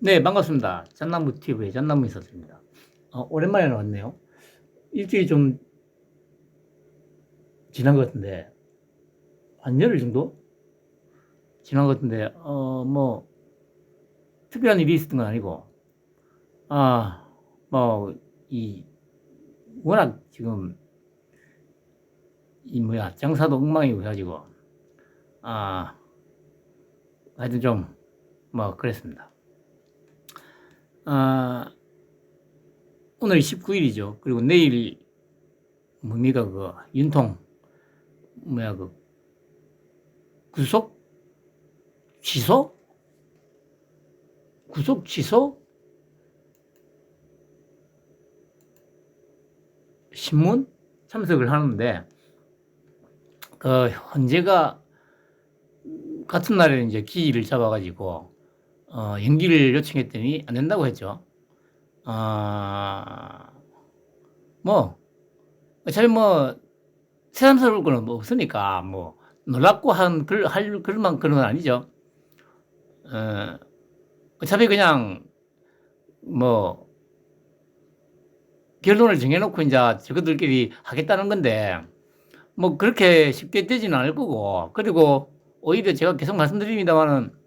네, 반갑습니다. 잣나무 TV의 잣나무 인사드립니다. 오랜만에 나왔네요. 일주일이 좀 지난 것 같은데, 한 열흘 정도 지난 것 같은데, 특별한 일이 있었던 건 아니고, 아, 뭐, 이, 워낙 지금, 장사도 엉망이고 해가지고, 아, 하여튼 좀, 그랬습니다. 아, 오늘이 19일이죠. 그리고 내일, 윤통, 그, 구속 취소? 구속 취소? 신문 참석을 하는데, 헌재가 같은 날에 이제 기일을 잡아가지고, 연기를 요청했더니 안 된다고 했죠. 어차피 새삼스러울 거는 없으니까, 놀랍고 할 그런 건 아니죠. 어차피 그냥, 뭐, 결론을 정해놓고 이제 저것들끼리 하겠다는 건데, 그렇게 쉽게 되지는 않을 거고, 그리고 오히려 제가 계속 말씀드립니다만은,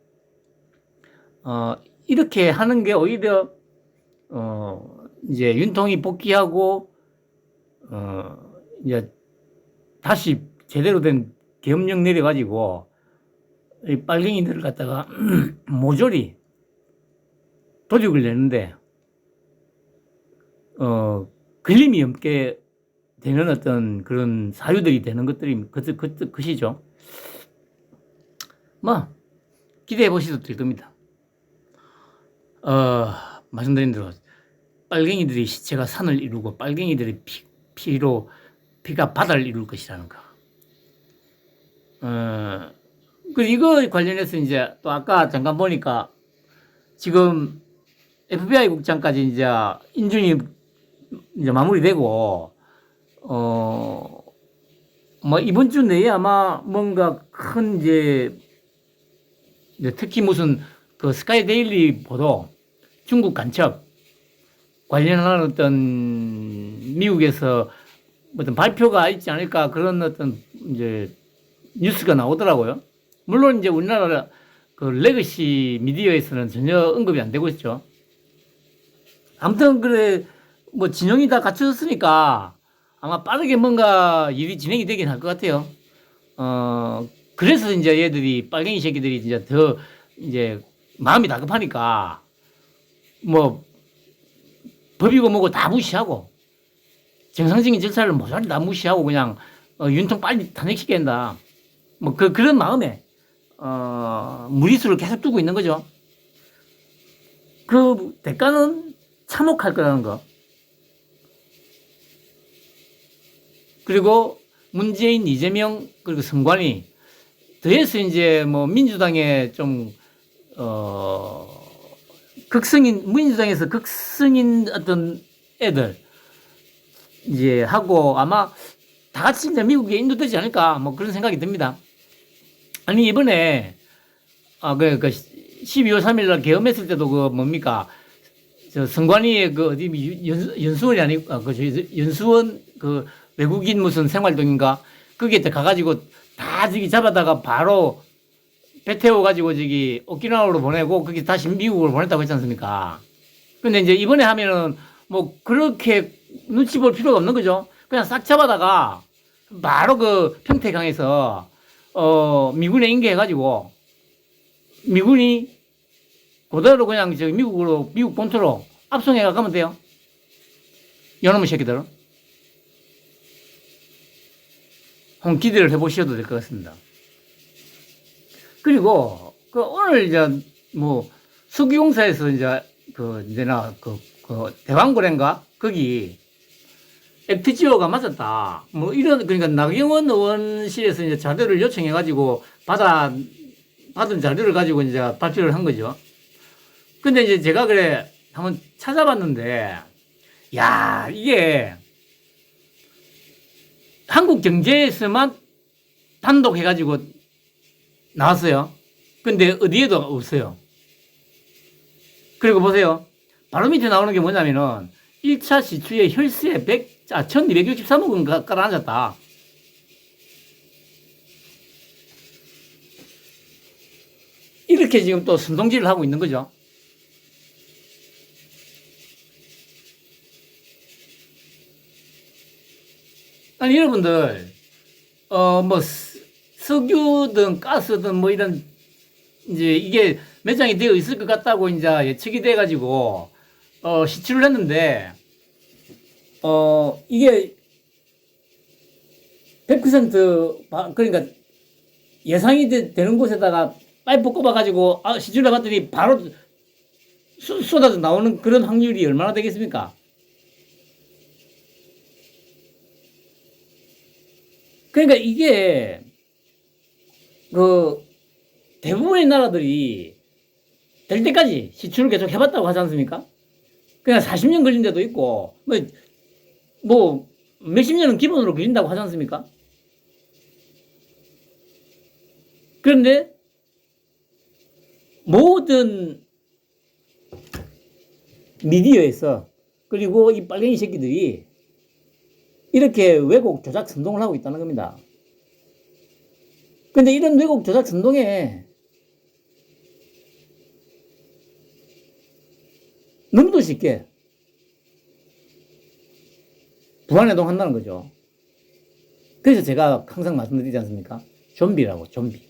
이렇게 하는 게 오히려, 이제 윤통이 복귀하고, 이제 다시 제대로 된 계엄령 내려가지고, 이 빨갱이들을 갖다가 모조리 도둑을 내는데, 걸림이 없게 되는 어떤 그런 사유들이 되는 것이죠. 기대해 보셔도 될 겁니다. 말씀드린 대로, 빨갱이들이 시체가 산을 이루고, 빨갱이들의 피가 바다를 이룰 것이라는 거. 그리고 이거 관련해서 이제 또 아까 잠깐 보니까 지금 FBI 국장까지 이제 인준이 이제 마무리되고, 이번 주 내에 아마 뭔가 큰 이제 특히 무슨 그 스카이 데일리 보도 중국 간첩 관련한 어떤 미국에서 어떤 발표가 있지 않을까 그런 어떤 이제 뉴스가 나오더라고요. 물론 이제 우리나라 그 레거시 미디어에서는 전혀 언급이 안 되고 있죠. 아무튼 그래 진영이 다 갖춰졌으니까 아마 빠르게 뭔가 일이 진행이 되긴 할 것 같아요. 그래서 이제 얘들이 빨갱이 새끼들이 이제 더 이제 마음이 다급하니까 법이고 뭐고 다 무시하고 정상적인 절차를 모조리 다 무시하고 그냥 윤통 빨리 탄핵시켜야 된다. 그런 마음에 무리수를 계속 두고 있는 거죠. 그 대가는 참혹할 거라는 거. 그리고 문재인, 이재명, 그리고 선관위 더해서 이제 민주당에 좀 민주당에서 극성인 어떤 애들 이제 하고 아마 다 같이 이제 미국에 인도되지 않을까 그런 생각이 듭니다. 아니 이번에 12월 3일 날 계엄했을 때도 저 선관위에 연수원이 아니고 연수원 외국인 무슨 생활동인가 거기에 가가지고 다 잡아다가 바로 배 태워가지고 오키나와로 보내고 거기 다시 미국으로 보냈다고 했지 않습니까? 근데 이제 이번에 하면은 그렇게 눈치 볼 필요가 없는 거죠. 그냥 싹 잡아다가 바로 평택항에서 미군에 인계해가지고 미군이 그대로 그냥 미국 본토로 압송해가 가면 돼요. 요놈의 새끼들은. 한번 기대를 해보셔도 될 것 같습니다. 그리고 오늘 이제 수기공사에서 이제 대왕고래인가 거기 액트지오가 맞았다. 그러니까 나경원 의원실에서 이제 자료를 요청해가지고 받은 자료를 가지고 이제 발표를 한 거죠. 근데 이제 제가 한번 찾아봤는데, 야, 이게 한국 경제에서만 단독 해가지고 나왔어요. 근데 어디에도 없어요. 그리고 보세요. 바로 밑에 나오는 게 뭐냐면은 1차 시추에 혈세 1263억 원 깔아앉았다. 이렇게 지금 또 선동질을 하고 있는 거죠. 아니, 여러분들, 뭐, 석유든 가스든 뭐 이런, 이제 이게 매장이 되어 있을 것 같다고 이제 예측이 돼가지고, 시추를 했는데, 이게 100% 그러니까 예상이 되는 곳에다가 파이프 꼽아가지고, 시추를 해봤더니 바로 쏟아져 나오는 그런 확률이 얼마나 되겠습니까? 그러니까 이게 그 대부분의 나라들이 될 때까지 시추를 계속 해봤다고 하지 않습니까? 그냥 40년 걸린 데도 있고 뭐 몇십 년은 기본으로 걸린다고 하지 않습니까? 그런데 모든 미디어에서 그리고 이 빨갱이 새끼들이 이렇게 왜곡 조작 선동을 하고 있다는 겁니다. 근데 이런 왜곡 조작 선동에 너무도 쉽게 부안해동 한다는 거죠. 그래서 제가 항상 말씀드리지 않습니까? 좀비라고, 좀비.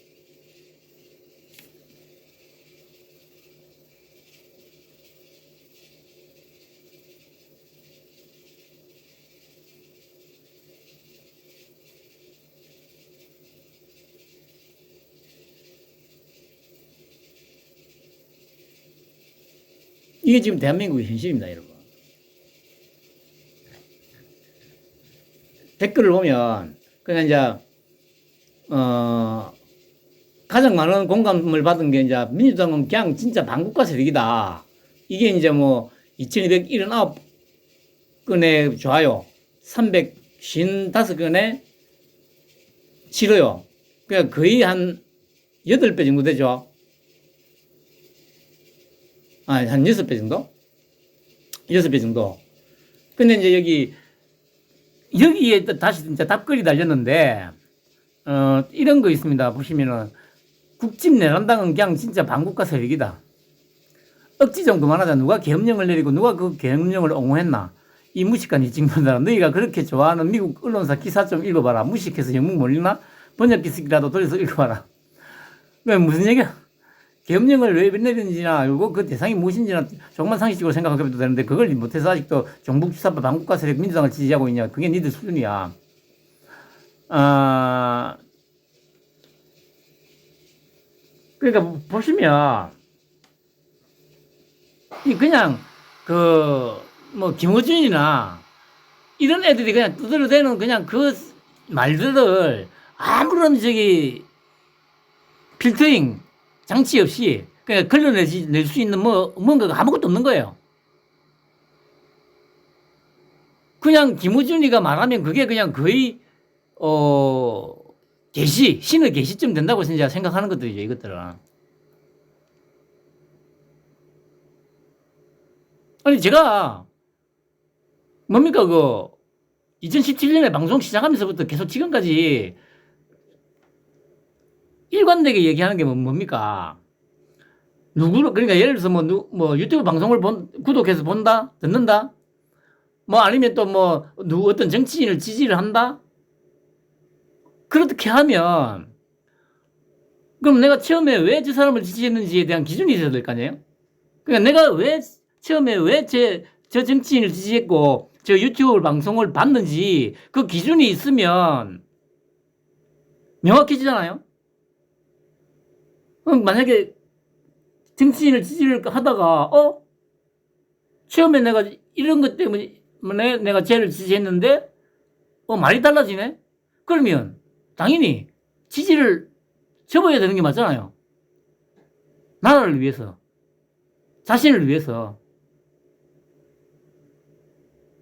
이게 지금 대한민국의 현실입니다, 여러분. 댓글을 보면, 그냥 이제, 가장 많은 공감을 받은 게 이제, 민주당은 그냥 진짜 반국가 세력이다. 이게 이제 뭐, 2279건의 좋아요, 355건의 싫어요. 그러니까 거의 한 8배 정도 되죠. 한 6배 정도? 6배 정도. 근데 이제 여기에 다시 진짜 답글이 달렸는데, 이런 거 있습니다. 보시면은, 국집 내란당은 그냥 진짜 반국가 세력이다. 억지 좀 그만하자. 누가 계엄령을 내리고 누가 그 계엄령을 옹호했나. 이 무식한 이 친구들아, 너희가 그렇게 좋아하는 미국 언론사 기사 좀 읽어봐라. 무식해서 영문 몰리나? 번역기 쓰기라도 돌려서 읽어봐라. 왜 무슨 얘기야? 계엄령을 왜 내렸는지나, 그리고 그 대상이 무엇인지나 조금만 상식적으로 생각해도 되는데, 그걸 못해서 아직도 종북주사파 반국가 세력 민주당을 지지하고 있냐. 그게 니들 수준이야. 그러니까 보시면, 그냥, 뭐, 김어준이나, 이런 애들이 그냥 두드려 대는 그냥 그 말들을 아무런 필터링, 장치 없이 그냥 걸러낼 수 있는 뭔가가 아무것도 없는 거예요. 그냥 김우준이가 말하면 그게 그냥 거의 신의 계시쯤 된다고 진짜 생각하는 것들이죠, 이것들은. 아니 제가 뭡니까 2017년에 방송 시작하면서부터 계속 지금까지 일관되게 얘기하는 게 뭡니까? 그러니까 예를 들어서 뭐 유튜브 방송을 구독해서 본다? 듣는다? 뭐 아니면 또 어떤 정치인을 지지를 한다? 그렇게 하면, 그럼 내가 처음에 왜 저 사람을 지지했는지에 대한 기준이 있어야 될 거 아니에요? 그러니까 내가 처음에 왜 저 정치인을 지지했고, 저 유튜브 방송을 봤는지 그 기준이 있으면 명확해지잖아요? 그럼 만약에 정치인을 지지를 하다가 처음에 내가 이런 것 때문에 내가 쟤를 지지했는데 말이 달라지네? 그러면 당연히 지지를 접어야 되는 게 맞잖아요. 나라를 위해서, 자신을 위해서.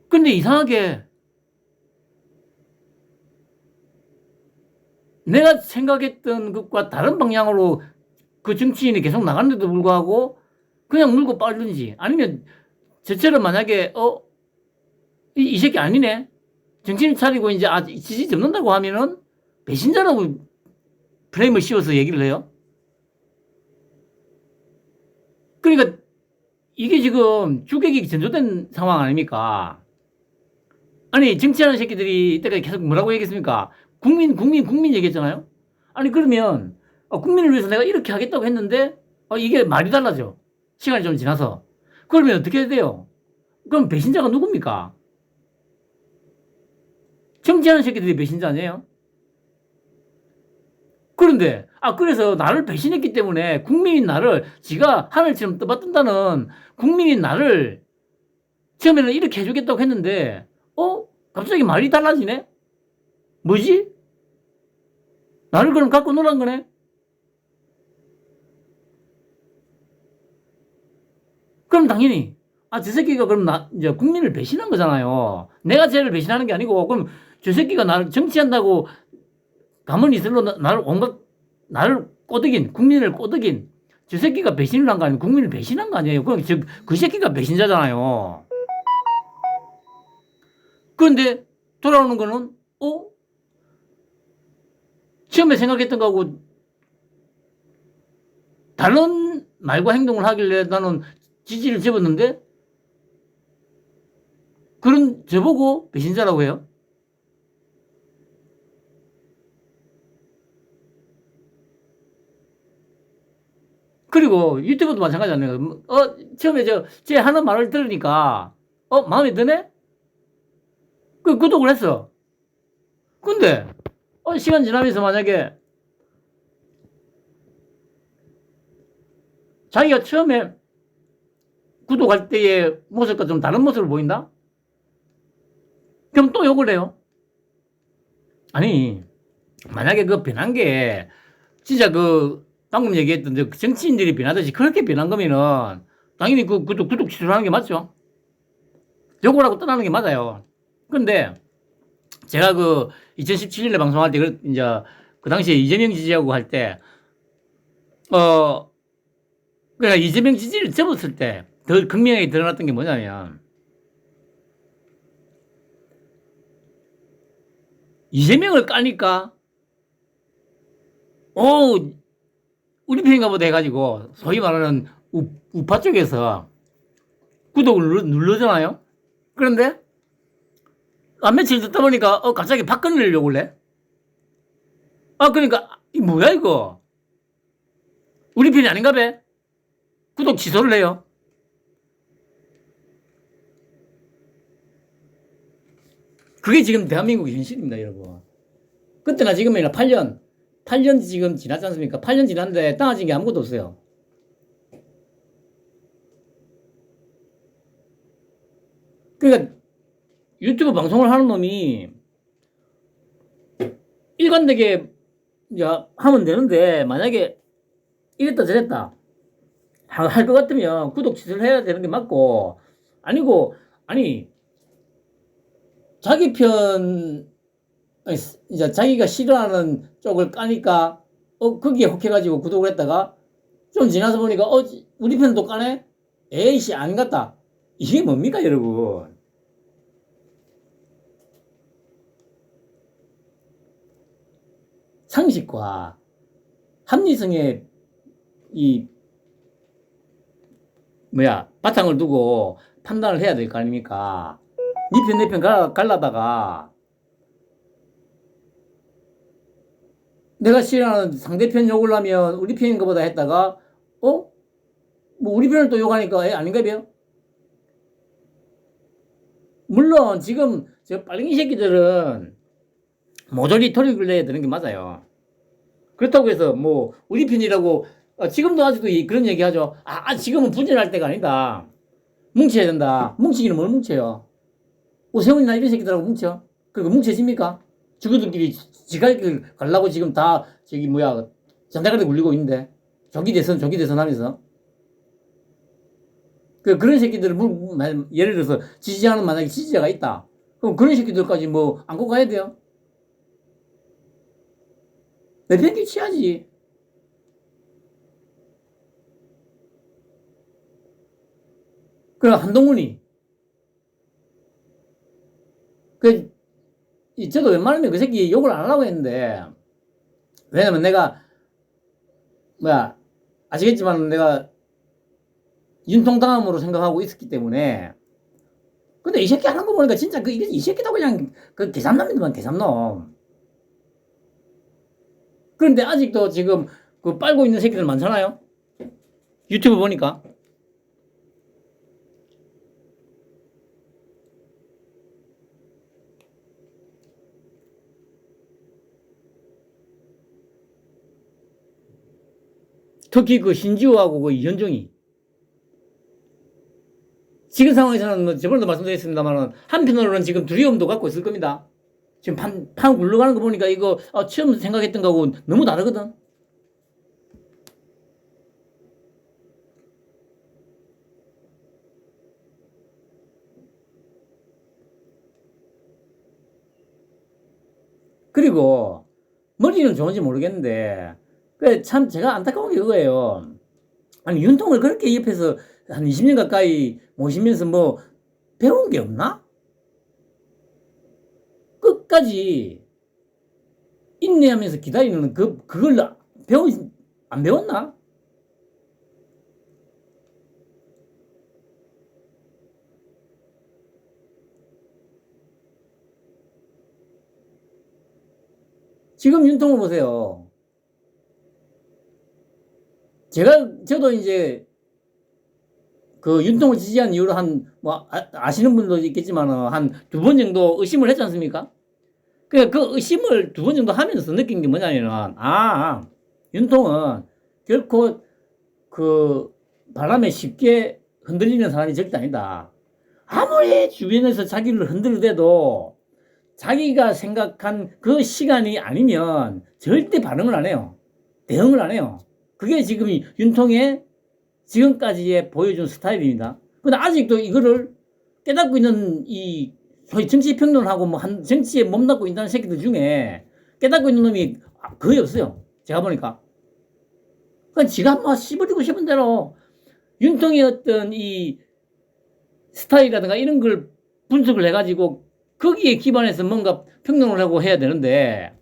근데 이상하게 내가 생각했던 것과 다른 방향으로 그 정치인이 계속 나갔는데도 불구하고 그냥 물고 빨든지 아니면 저처럼 만약에 이 새끼 아니네 정신을 차리고 이제 지지 접는다고 하면은 배신자라고 프레임을 씌워서 얘기를 해요. 그러니까 이게 지금 주객이 전조된 상황 아닙니까? 아니 정치하는 새끼들이 이때까지 계속 뭐라고 얘기했습니까? 국민 얘기했잖아요. 아니 그러면 국민을 위해서 내가 이렇게 하겠다고 했는데 이게 말이 달라져. 시간이 좀 지나서. 그러면 어떻게 해야 돼요? 그럼 배신자가 누굽니까? 정치하는 새끼들이 배신자 아니에요? 그런데 그래서 나를 배신했기 때문에 국민인 나를 지가 하늘처럼 떠받든다는 국민인 나를 처음에는 이렇게 해주겠다고 했는데 갑자기 말이 달라지네? 뭐지? 나를 그럼 갖고 놀란 거네? 그럼 당연히 저 새끼가 그럼 이제 국민을 배신한 거잖아요. 내가 쟤를 배신하는 게 아니고 그럼 저 새끼가 나를 정치한다고 가만히 있을로 나를 꼬드긴 국민을 꼬드긴 저 새끼가 배신을 한 거 아니고 국민을 배신한 거 아니에요. 그럼 그 새끼가 배신자잖아요. 그런데 돌아오는 거는 처음에 생각했던 거하고 다른 말과 행동을 하길래 나는 지지를 접었는데 그런 저보고 배신자라고 해요. 그리고 유튜브도 마찬가지잖아요. 처음에 제 하는 말을 들으니까 마음에 드네? 그 구독을 했어. 근데 시간 지나면서 만약에 자기가 처음에 구독할 때의 모습과 좀 다른 모습을 보인다? 그럼 또 욕을 해요. 아니 만약에 그 변한 게 진짜 방금 얘기했던 정치인들이 변하듯이 그렇게 변한 거면은 당연히 그 구독 취소하는 게 맞죠. 욕을 하고 떠나는 게 맞아요. 근데 제가 2017년에 방송할 때 이제 그 당시에 이재명 지지하고 할 때 그러니까 이재명 지지를 접었을 때 더 극명하게 드러났던 게 뭐냐면 이재명을 까니까 우리 편인가 보다 해가지고 소위 말하는 우파 쪽에서 구독을 누르잖아요. 그런데 며칠 듣다 보니까 갑자기 박근혜를 욕을 해. 그러니까 이 뭐야 이거 우리 편이 아닌가 봐. 구독 취소를 해요. 그게 지금 대한민국의 현실입니다, 여러분. 그때나 지금이나 8년 지금 지났지 않습니까? 8년 지났는데 땅아진 게 아무것도 없어요. 그러니까 유튜브 방송을 하는 놈이 일관되게 하면 되는데 만약에 이랬다 저랬다 할 것 같으면 구독 취소를 해야 되는 게 맞고 아니 자기 편 이제 자기가 싫어하는 쪽을 까니까 거기에 혹해가지고 구독을 했다가 좀 지나서 보니까 우리 편도 까네? 에이씨 안 같다. 이게 뭡니까 여러분? 상식과 합리성의 바탕을 두고 판단을 해야 될 거 아닙니까? 니 편 내 편 갈라다가 내가 싫어하는 상대편 욕을 하면 우리 편인 것보다 했다가 뭐 우리 편을 또 욕하니까 아닌가 봐요? 물론 지금 저 빨갱이 새끼들은 모조리 토익을 내야 되는 게 맞아요. 그렇다고 해서 뭐 우리 편이라고 지금도 아직도 그런 얘기 하죠. 지금은 분열할 때가 아니다. 뭉쳐야 된다. 뭉치기는 뭘 뭉쳐요? 오세훈이나 이런 새끼들하고 뭉쳐? 그리고 뭉쳐집니까? 죽어들끼리 지갈 길 가려고 지금 다 잔다가리 굴리고 있는데 조기 대선 하면서 그런 새끼들을 예를 들어서 지지하는 만약에 지지자가 있다. 그럼 그런 새끼들까지 안고 가야 돼요? 내 편기 취하지. 그럼 한동훈이. 그, 저도 웬만하면 그 새끼 욕을 안 하려고 했는데, 왜냐면 내가, 아시겠지만 내가 윤통당함으로 생각하고 있었기 때문에. 근데 이 새끼 하는 거 보니까 진짜 이 새끼도 그냥 그 계산놈이더만, 계산놈. 그런데 아직도 지금 그 빨고 있는 새끼들 많잖아요. 유튜브 보니까. 특히 그 신지호하고 그 이현정이. 지금 상황에서는 뭐 저번에도 말씀드렸습니다만 한편으로는 지금 두려움도 갖고 있을 겁니다. 지금 판 굴러가는 거 보니까 이거 처음 생각했던 거하고 너무 다르거든. 그리고 머리는 좋은지 모르겠는데 참 제가 안타까운 게 그거예요. 아니 윤통을 그렇게 옆에서 한 20년 가까이 모시면서 뭐 배운 게 없나? 끝까지 인내하면서 기다리는 그걸 안 배웠나? 지금 윤통을 보세요. 저도 이제 그 윤통을 지지한 이유로 아시는 분도 있겠지만 한 두 번 정도 의심을 했지 않습니까? 그 의심을 두 번 정도 하면서 느낀 게 뭐냐면은, 윤통은 결코 그 바람에 쉽게 흔들리는 사람이 절대 아니다. 아무리 주변에서 자기를 흔들어대도 자기가 생각한 그 시간이 아니면 절대 반응을 안 해요. 대응을 안 해요. 그게 지금 윤통의 지금까지의 보여준 스타일입니다. 근데 아직도 이거를 깨닫고 있는 이 소위 정치 평론하고 뭐 정치에 몸담고 있는 새끼들 중에 깨닫고 있는 놈이 거의 없어요. 제가 보니까. 그러니까 지가 뭐 씹어리고 싶은 대로 윤통의 어떤 이 스타일이라든가 이런 걸 분석을 해가지고 거기에 기반해서 뭔가 평론을 하고 해야 되는데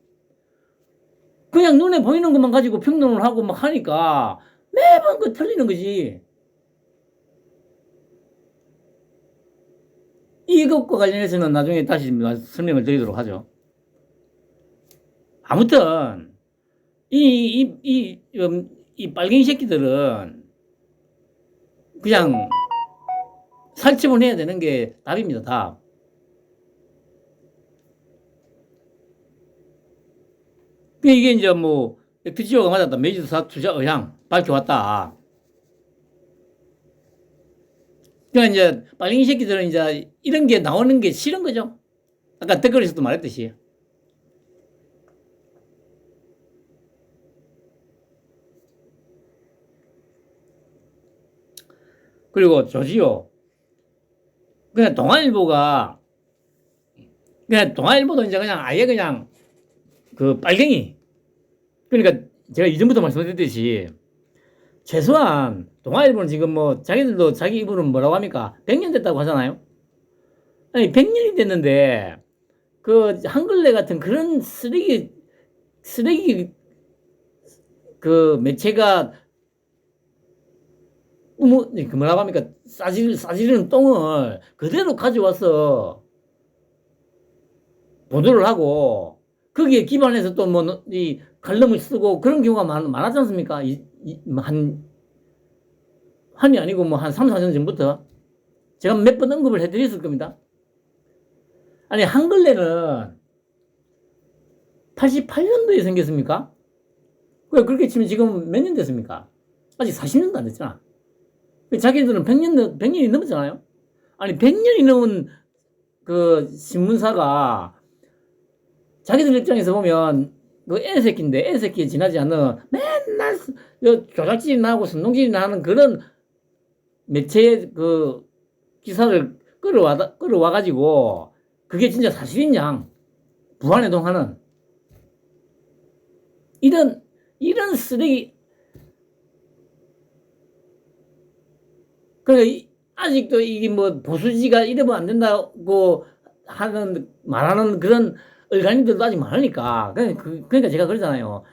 그냥 눈에 보이는 것만 가지고 평론을 하고 막 하니까 매번 그 틀리는 거지. 이것과 관련해서는 나중에 다시 설명을 드리도록 하죠. 아무튼 이 빨갱이 새끼들은 그냥 살집을 해야 되는 게 답입니다. 답. 이게 이제 뭐 FTO가 맞았다. 메이저사 투자 의향 밝혀왔다. 그러니까 이제 빨갱이 새끼들은 이제 이런 게 나오는 게 싫은 거죠. 아까 댓글에서도 말했듯이. 그리고 조지요. 그냥 동아일보도 이제 그냥 아예 그냥 그 빨갱이. 그러니까 제가 이전부터 말씀드렸듯이 최소한 동아일보는 지금 뭐 자기들도 자기 입으로는 뭐라고 합니까? 100년 됐다고 하잖아요. 아니 100년이 됐는데 그 한글레 같은 그런 쓰레기 그 매체가 뭐라고 합니까? 싸지르는 똥을 그대로 가져와서 보도를 하고 거기에 기반해서 또 뭐 이 칼럼을 쓰고 그런 경우가 많았지 않습니까? 한이 아니고 뭐 한 3, 4년 전부터 제가 몇 번 언급을 해드렸을 겁니다. 아니 한글레는 88년도에 생겼습니까? 그렇게 치면 지금 몇 년 됐습니까? 아직 40년도 안 됐잖아. 자기들은 100년이 넘었잖아요. 아니 100년이 넘은 그 신문사가 자기들 입장에서 보면 그 애새끼에 지나지 않는 맨날 조작질이나 하고 선동질이나 하는 그런 매체의 그 기사를 끌어와가지고 그게 진짜 사실인 양 부안해동하는 이런 쓰레기. 그러니까 아직도 이게 뭐 보수지가 이러면 안 된다고 말하는 그런 얼간이들도 아직 많으니까. 그러니까 제가 그러잖아요.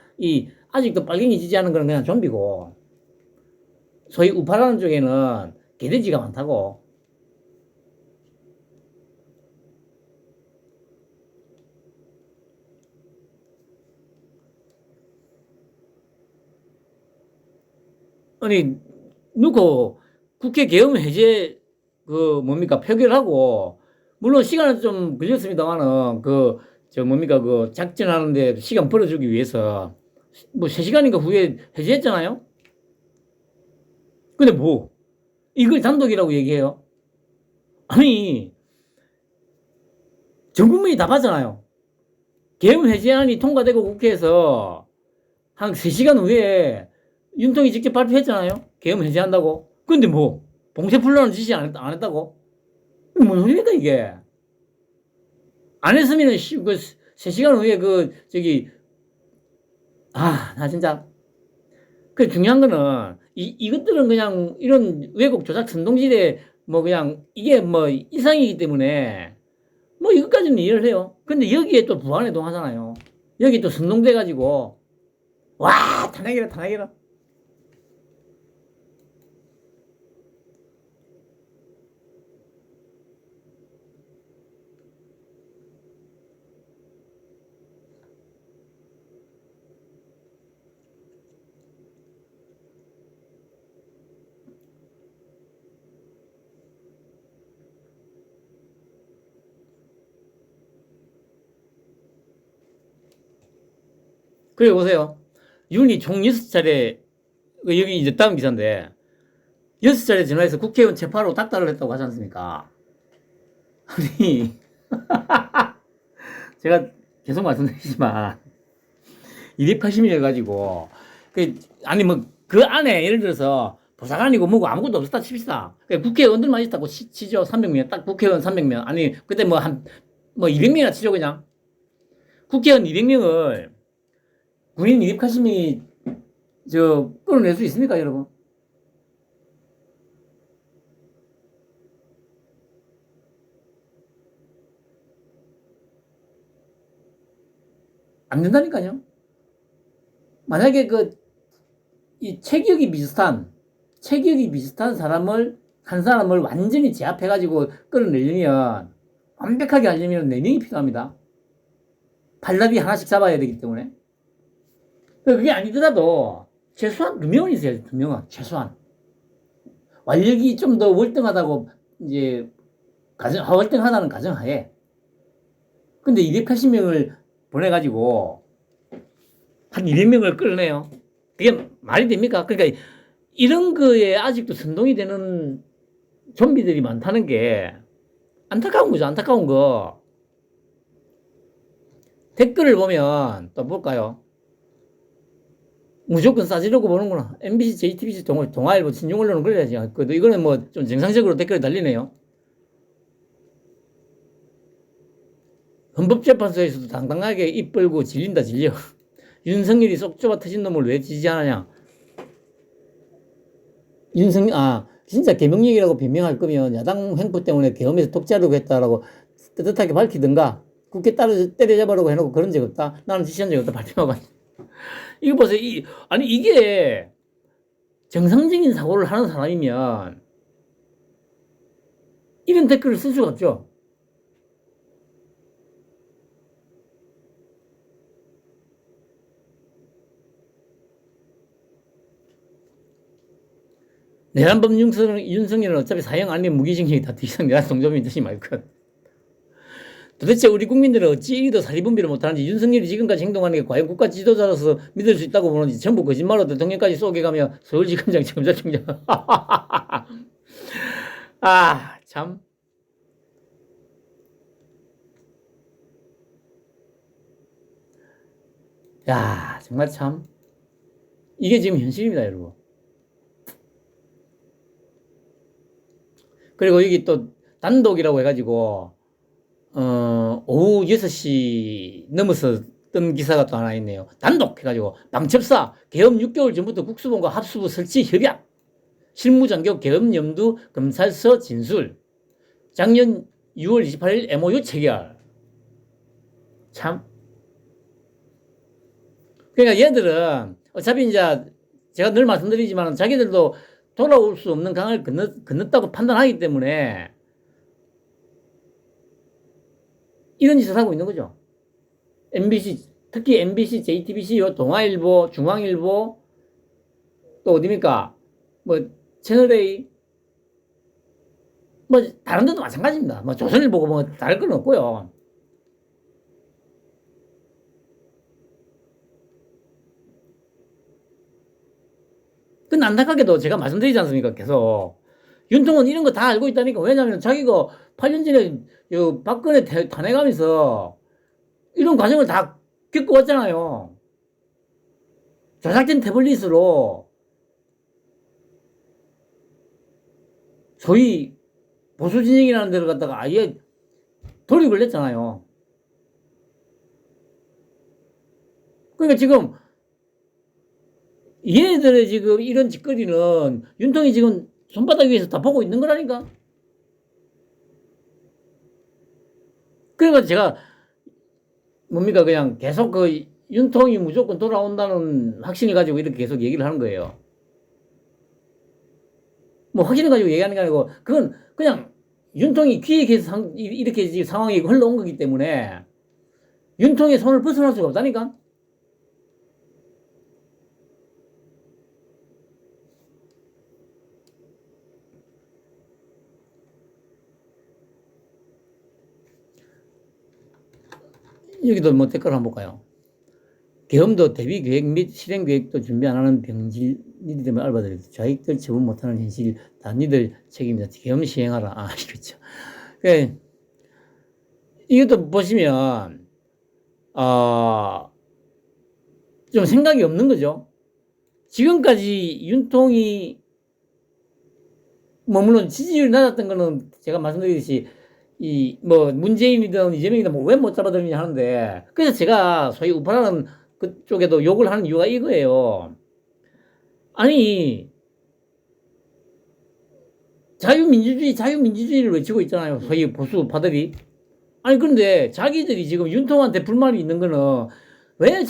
아직도 빨갱이 지지하는 건 그냥 좀비고, 소위 우파라는 쪽에는 개돼지가 많다고. 아니, 놓고 국회 계엄 해제, 뭡니까, 표결하고, 물론 시간은 좀 걸렸습니다만은, 작전하는데 시간 벌어주기 위해서, 뭐, 3시간인가 후에 해제했잖아요? 근데 뭐, 이걸 단독이라고 얘기해요? 아니, 전 국민이 다 봤잖아요. 계엄 해제안이 통과되고 국회에서 한 3시간 후에 윤통이 직접 발표했잖아요. 계엄 해제한다고. 근데 뭐, 봉쇄 풀라는 지시 안 했다고? 뭔 소리입니까, 이게? 안 했으면은, 3시간 후에 나 진짜. 중요한 거는, 이것들은 그냥 이런 왜곡 조작 선동질에 뭐 그냥 이게 뭐 이상이기 때문에 뭐 이것까지는 이해를 해요. 근데 여기에 또 부안해동 하잖아요. 여기 또 선동돼가지고, 와, 탄핵이라. 그래 보세요. 윤이 총 6차례, 여기 이제 다음 기사인데, 6차례 전화해서 국회의원 재판으로 닥달을 했다고 하지 않습니까? 아니, 제가 계속 말씀드리지만, 280일 가지고, 아니, 뭐, 그 안에 예를 들어서, 보좌관이고 뭐고 아무것도 없었다 칩시다. 국회의원들만 있다고 치죠. 300명. 딱 국회의원 300명. 아니, 그때 뭐 200명이나 치죠, 그냥. 국회의원 200명을 군인 280명이 끌어낼 수 있습니까, 여러분? 안 된다니까요. 만약에 이 체격이 비슷한 한 사람을 완전히 제압해가지고 끌어내려면, 완벽하게 하려면 4명이 필요합니다. 팔다리 하나씩 잡아야 되기 때문에. 그게 아니더라도, 최소한 2명은 있어야죠, 2명은. 최소한. 완력이 좀 더 월등하다고, 이제, 월등하다는 가정하에. 근데 280명을 보내가지고, 한 200명을 끌어내요. 그게 말이 됩니까? 그러니까, 이런 거에 아직도 선동이 되는 좀비들이 많다는 게 안타까운 거죠. 안타까운 거. 댓글을 보면 또 볼까요? 무조건 싸지려고 보는구나. MBC, JTBC, 동아일보, 신중언론은 그래야지. 이거는 뭐 좀 정상적으로 댓글이 달리네요. 헌법재판소에서도 당당하게 입 벌고 질린다 질려. 윤석열이 쏙 좁아 터진 놈을 왜 지지하느냐. 진짜 개명령이라고 변명할 거면 야당 횡포 때문에 계엄에서 독재하려고 했다라고 뜨뜻하게 밝히든가, 국회 때려잡으라고 해놓고 그런 적 없다. 나는 지시한 적 없다. 발표하고. 이거 보세요. 이게 정상적인 사고를 하는 사람이면 이런 댓글을 쓸 수가 없죠. 내란범 윤석열은 어차피 사형 아니면 무기징역이다. 더 이상 내란 동점이 되지 말것. 도대체 우리 국민들은 어찌 이리도 사리분별을 못하는지, 윤석열이 지금까지 행동하는 게 과연 국가 지도자로서 믿을 수 있다고 보는지 전부 거짓말로 대통령까지 쏘개가며 서울지검장, 검사총장. 참. 야, 정말 참. 이게 지금 현실입니다, 여러분. 그리고 여기 또 단독이라고 해가지고, 오후 6시 넘어서 뜬 기사가 또 하나 있네요. 단독 해가지고, 방첩사, 계엄 6개월 전부터 국수본과 합수부 설치 협약. 실무장교 계엄 염두 검찰서 진술. 작년 6월 28일 MOU 체결. 참. 그러니까 얘들은 어차피 이제 제가 늘 말씀드리지만 자기들도 돌아올 수 없는 강을 건넜다고 판단하기 때문에 이런 짓을 하고 있는 거죠. MBC, 특히 MBC, JTBC, 동아일보, 중앙일보, 또 어디입니까? 뭐, 채널A, 뭐, 다른 데도 마찬가지입니다. 뭐, 조선일보고 뭐, 다를 건 없고요. 근데 안타깝게도 제가 말씀드리지 않습니까? 계속. 윤통은 이런 거 다 알고 있다니까. 왜냐면 자기가 8년 전에 박근혜 탄핵하면서 이런 과정을 다 겪어왔잖아요. 조작된 태블릿으로 소위 보수진영이라는 데를 갖다가 아예 돌입을 했잖아요. 그러니까 지금 얘네들의 지금 이런 짓거리는 윤통이 지금 손바닥 위에서 다 보고 있는 거라니까. 그러니까 제가 뭡니까 그냥 계속 그 윤통이 무조건 돌아온다는 확신을 가지고 이렇게 계속 얘기를 하는 거예요. 뭐 확신을 가지고 얘기하는 게 아니고 그건 그냥 윤통이 기획해서 이렇게 지금 상황이 흘러온 거기 때문에 윤통의 손을 벗어날 수가 없다니까. 여기도 뭐 댓글 한번 볼까요? 계엄도 대비 계획 및 실행 계획도 준비 안 하는 병질 니들 때문에 알바들이 자익들 처분 못하는 현실 다 니들 책임이다. 계엄 시행하라. 아 그렇죠. 그 이것도 보시면 좀 생각이 없는 거죠. 지금까지 윤통이 뭐 물론 지지율이 낮았던 거는 제가 말씀드렸듯이 이 뭐 문재인이든 이재명이든 뭐 왜 못 잡아들이냐 하는데 그래서 제가 소위 우파라는 그쪽에도 욕을 하는 이유가 이거예요. 아니 자유민주주의를 외치고 있잖아요. 소위 보수 우파들이. 아니 그런데 자기들이 지금 윤통한테 불만이 있는 거는 왜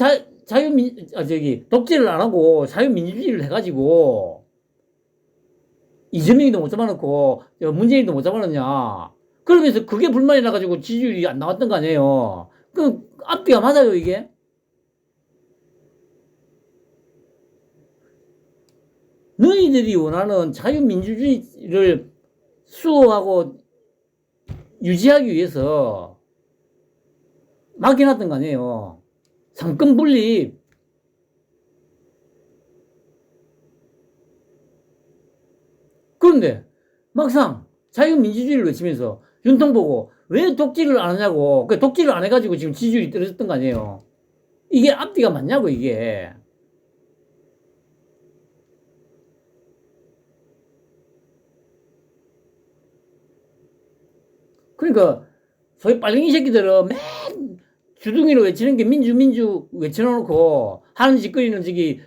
독재를 안 하고 자유민주주의를 해가지고 이재명이도 못 잡아놓고 문재인도 못 잡아놓냐. 그러면서 그게 불만이 나가지고 지지율이 안 나왔던 거 아니에요. 그 앞뒤가 맞아요 이게. 너희들이 원하는 자유민주주의를 수호하고 유지하기 위해서 막혀놨던 거 아니에요. 상권 분립. 그런데 막상 자유민주주의를 외치면서 윤통 보고 왜 독재를 안 하냐고. 그 독재를 안 해가지고 지금 지지율이 떨어졌던 거 아니에요. 이게 앞뒤가 맞냐고 이게. 그러니까 소위 빨갱이 새끼들은 맨 주둥이로 외치는 게 민주 외쳐놓고 하는 짓거리는 저기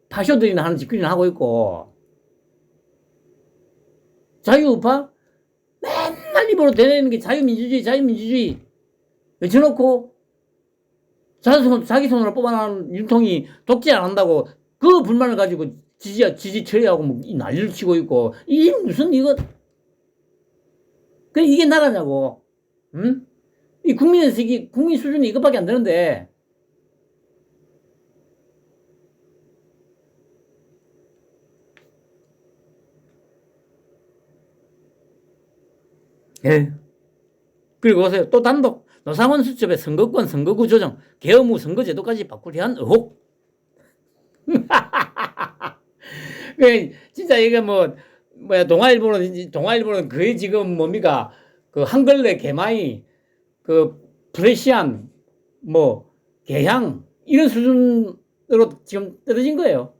파쇼들이나 하는 짓거리는 하고 있고 자유우파 맨날 입으로 대내는 게 자유민주주의 외쳐놓고 자기 손으로 뽑아놓은 윤통이 독재 안 한다고 그 불만을 가지고 지지 처리하고 뭐 난리를 치고 있고 이게 무슨 이거 그냥 이게 나라냐고. 응? 이 국민 수준이 이것밖에 안 되는데. 예. 그리고 보세요. 또 단독. 노상원 수첩의 선거권, 선거구 조정, 계엄 후 선거제도까지 바꾸려 한 의혹. 진짜 이게 동아일보는 거의 지금 뭡니까? 그 한글레 개마이, 그 프레시안, 뭐, 개향, 이런 수준으로 지금 떨어진 거예요.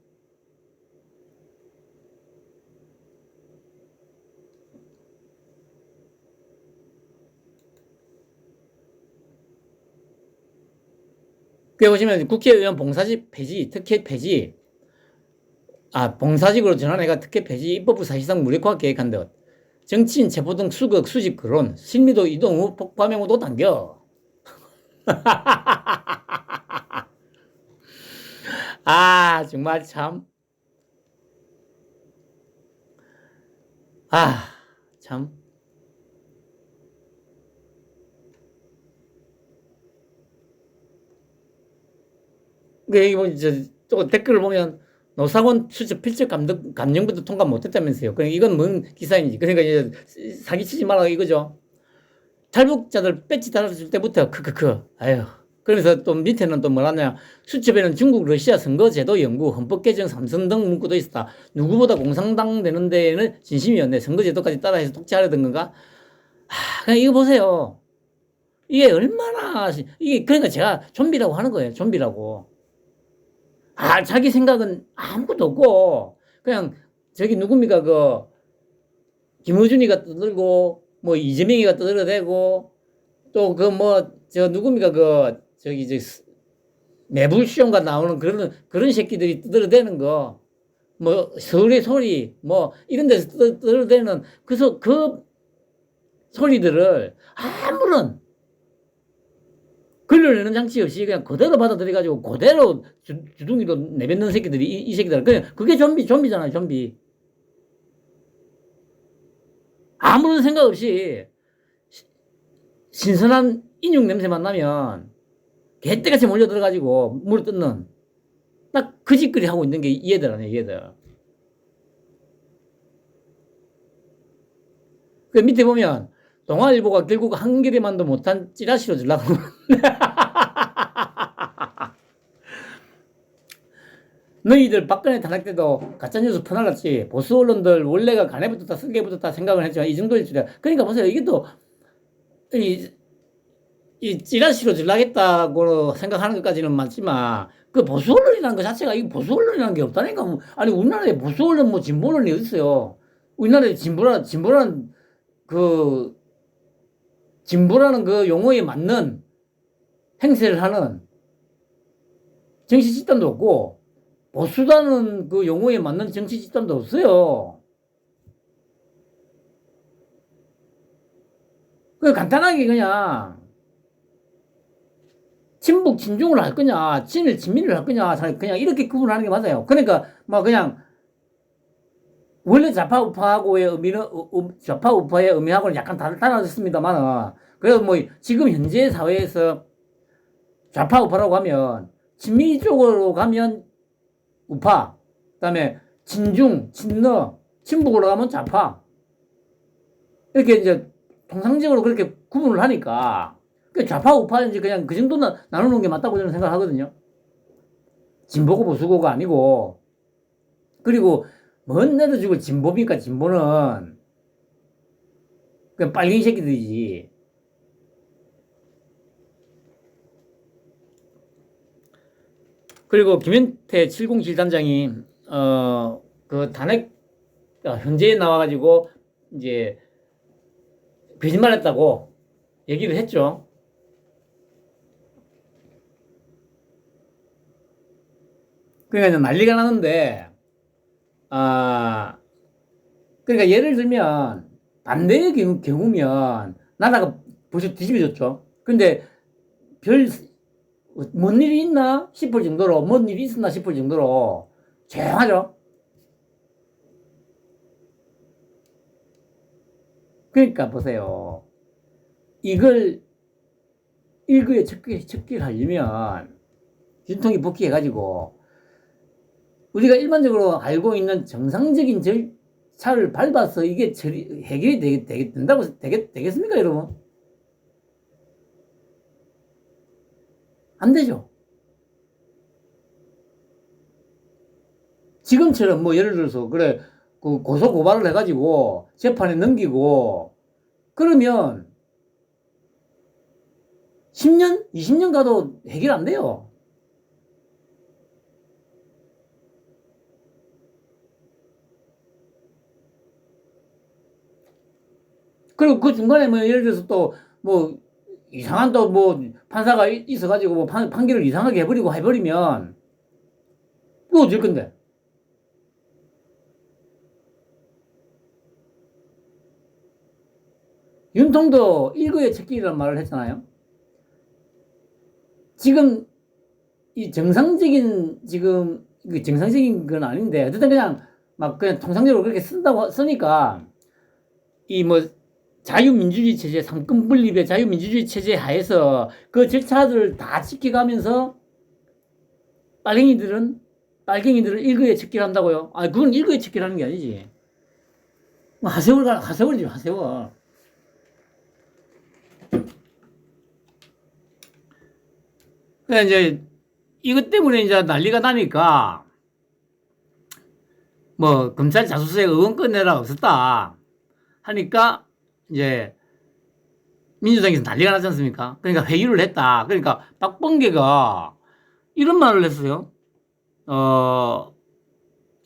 그에 보시면 국회의원 봉사집 폐지, 특혜 폐지, 봉사직으로 전환해가 특혜 폐지 입법부 사실상 무력화 계획한 듯. 정치인 체포 등 수극 수직 거론, 실미도 이동 후 폭파 명호도 당겨. 정말 참. 참. 또 댓글을 보면 노사원 수첩 필적 감정부터 통과 못했다면서요. 그러니까 이건 뭔 기사인지. 그러니까 이제 사기치지 말라 이거죠. 탈북자들 배지 달아줄 때부터 크크크. 아유. 그래서 또 밑에는 또 뭐라냐. 수첩에는 중국, 러시아 선거제도 연구, 헌법 개정 삼선 등 문구도 있었다. 누구보다 공산당 되는 데에는 진심이었네. 선거제도까지 따라해서 독재하려던 건가? 그냥 이거 보세요. 이게 얼마나, 이게, 그러니까 제가 좀비라고 하는 거예요. 좀비라고. 자기 생각은 아무것도 없고, 그냥, 저기 누굽니까, 김어준이가 떠들고, 뭐, 이재명이가 떠들어대고, 또 누굽니까, 매불쇼인가 나오는 그런 새끼들이 떠들어대는 거, 뭐, 서울의 소리, 뭐, 이런 데서 떠들어대는 그 소리들을 아무런 걸러내는 장치 없이 그냥 그대로 받아들여가지고 그대로 주둥이로 내뱉는 새끼들이 이 새끼들. 그냥 그게 좀비잖아요, 좀비. 아무런 생각 없이 신선한 인육 냄새만 나면 개떼같이 몰려들어가지고 물어 뜯는 딱 그 짓거리 하고 있는 게 얘들 아니에요, 얘들. 그 밑에 보면 동아일보가 결국 한 개만도 못한 찌라시로 주려고. 너희들 박근혜 탄핵 때도 가짜뉴스 퍼날랐지. 보수 언론들 원래가 간에 붙었다 쓸개 붙었다 생각을 했지만 이 정도일 줄이야. 그러니까 보세요. 이게 또 이 찌라시로 주려겠다고 생각하는 것까지는 맞지만 그 보수 언론이라는 것 자체가 이 보수 언론이라는 게 없다니까. 아니 우리나라에 보수 언론 뭐 진보 언론이 어딨어요. 우리나라에 진보라는 그 용어에 맞는 행세를 하는 정치 집단도 없고 보수다는 그 용어에 맞는 정치 집단도 없어요. 간단하게 그냥 친북 친중을 할 거냐, 친일 친민을 할 거냐, 그냥 이렇게 구분하는 게 맞아요. 그러니까 그냥 원래 좌파 우파하고의 좌파 우파의 의미하고는 약간 달라졌습니다만은 그래도 뭐 지금 현재 사회에서 좌파 우파라고 하면 친미 쪽으로 가면 우파, 그다음에 친중, 친러, 친북으로 가면 좌파. 이렇게 이제 통상적으로 그렇게 구분을 하니까 좌파 우파인지 그냥 그 정도 나누는 게 맞다고 저는 생각하거든요. 진보고 보수고가 아니고. 그리고 뭔 애도 주고 진보니까 진보는 그냥 빨갱이 새끼들이지. 그리고 김현태 707단장이 그 탄핵 현재에 나와가지고 이제 거짓말했다고 얘기를 했죠. 그러니까 난리가 나는데 그러니까 예를 들면 반대의 경우면 나라가 벌써 뒤집어졌죠. 근데 뭔 일이 있나 싶을 정도로, 뭔 일이 있었나 싶을 정도로 조용하죠. 그러니까 보세요. 이걸 일거에 척기를 하려면 진통이 복귀해가지고 우리가 일반적으로 알고 있는 정상적인 절차를 밟아서 이게 해결이 되겠습니까, 여러분? 안 되죠. 지금처럼 뭐 예를 들어서 그래 그 고소 고발을 해가지고 재판에 넘기고 그러면 10년, 20년 가도 해결 안 돼요. 그리고 그 중간에 뭐 예를 들어서 또 뭐 이상한 또 뭐 판사가 있어가지고 뭐 판결을 이상하게 해버리면 뭐 어쩔 건데? 윤통도 일거의 책기라는 말을 했잖아요. 지금 이 정상적인 건 아닌데 어쨌든 그냥 막 그냥 통상적으로 그렇게 쓰니까 이 뭐 자유민주주의 체제, 삼권 분립의 자유민주주의 체제 하에서 그 절차들을 다 지켜가면서 빨갱이들은 일거에 척결 한다고요? 아, 그건 일거에 척결하는 게 아니지. 하세월이지, 하세월. 그러니까 이제 이것 때문에 이제 난리가 나니까 뭐 검찰 자수서에 의원권 내라 없었다 하니까 이제 민주당에서 난리가 나지 않습니까? 그러니까 회유를 했다. 그러니까 박범계가 이런 말을 했어요.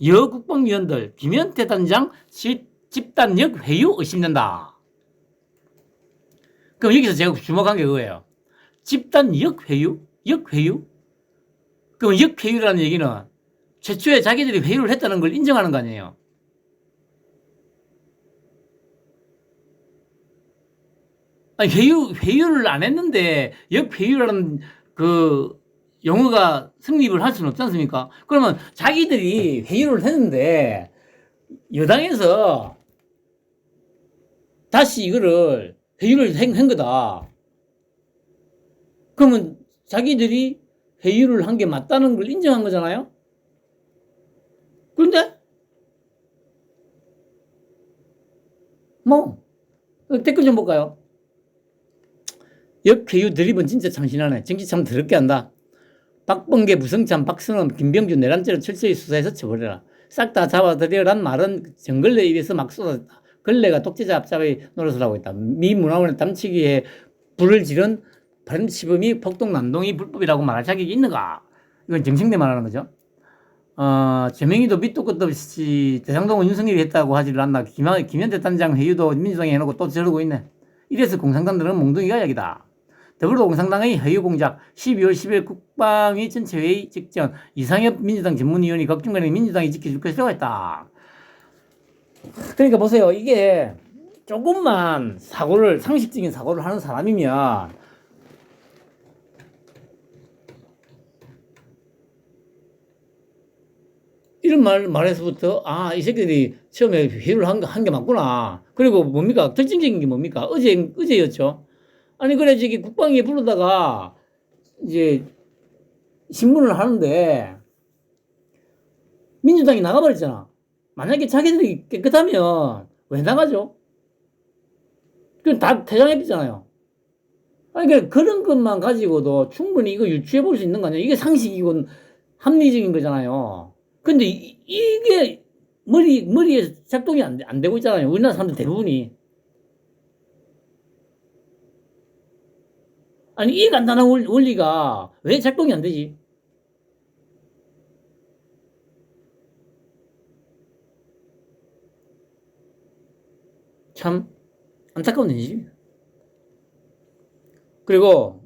여국방위원들 김현태 단장 집단력 회유 의심된다. 그럼 여기서 제가 주목한 게 그거예요. 집단력 회유? 역회유? 그럼 역회유라는 얘기는 최초에 자기들이 회유를 했다는 걸 인정하는 거 아니에요. 아니, 회유를 안 했는데 역회유라는 그 용어가 성립을 할 수는 없지 않습니까? 그러면 자기들이 회유를 했는데 여당에서 다시 이거를 회유를 한 거다. 그러면 자기들이 회유를 한 게 맞다는 걸 인정한 거잖아요? 그런데 뭐 댓글 좀 볼까요? 역회유 드립은 진짜 참신하네. 정치 참 더럽게 한다. 박범계, 부성찬, 박선원, 김병준 내란죄로 철저히 수사해서 처벌해라. 싹 다 잡아들여란 말은 정글레 입에서 막 쏟아졌다. 걸레가 독재자 앞잡이 노릇을 하고 있다. 미 문화원의 담치기에 불을 지른 반시범이 폭동 난동이 불법이라고 말할 자격이 있는가? 이건 정청래 말하는 거죠. 최명희도 밑도 끝도 없이 대장동은 윤석열이 했다고 하지를 않나. 김현태 단장 회유도 민주당이 해놓고 또 저러고 있네. 이래서 공산당들은 몽둥이가 약이다. 더불어공산당의 회유 공작 12월 10일 국방위 전체 회의 직전 이상엽 민주당 전문위원이 걱정간에 민주당이 지켜줄 것이라고 했다. 그러니까 보세요. 이게 조금만 상식적인 사고를 하는 사람이면 이런 말에서부터 이 새끼들이 처음에 회유를 한 게 맞구나. 그리고 뭡니까? 결정적인 게 뭡니까? 어제였죠. 아니 그래 저기 국방위에 부르다가 이제 신문을 하는데 민주당이 나가버렸잖아. 만약에 자기들이 깨끗하면 왜 나가죠? 그건 다 퇴장했잖아요. 아니 그러니까 그런 것만 가지고도 충분히 이거 유추해 볼 수 있는 거 아니야? 이게 상식이고 합리적인 거잖아요. 근데 이게 머리에 작동이 안 되고 있잖아요. 우리나라 사람들 대부분이. 아니, 이 간단한 원리가 왜 작동이 안 되지? 참 안타까운 일이지. 그리고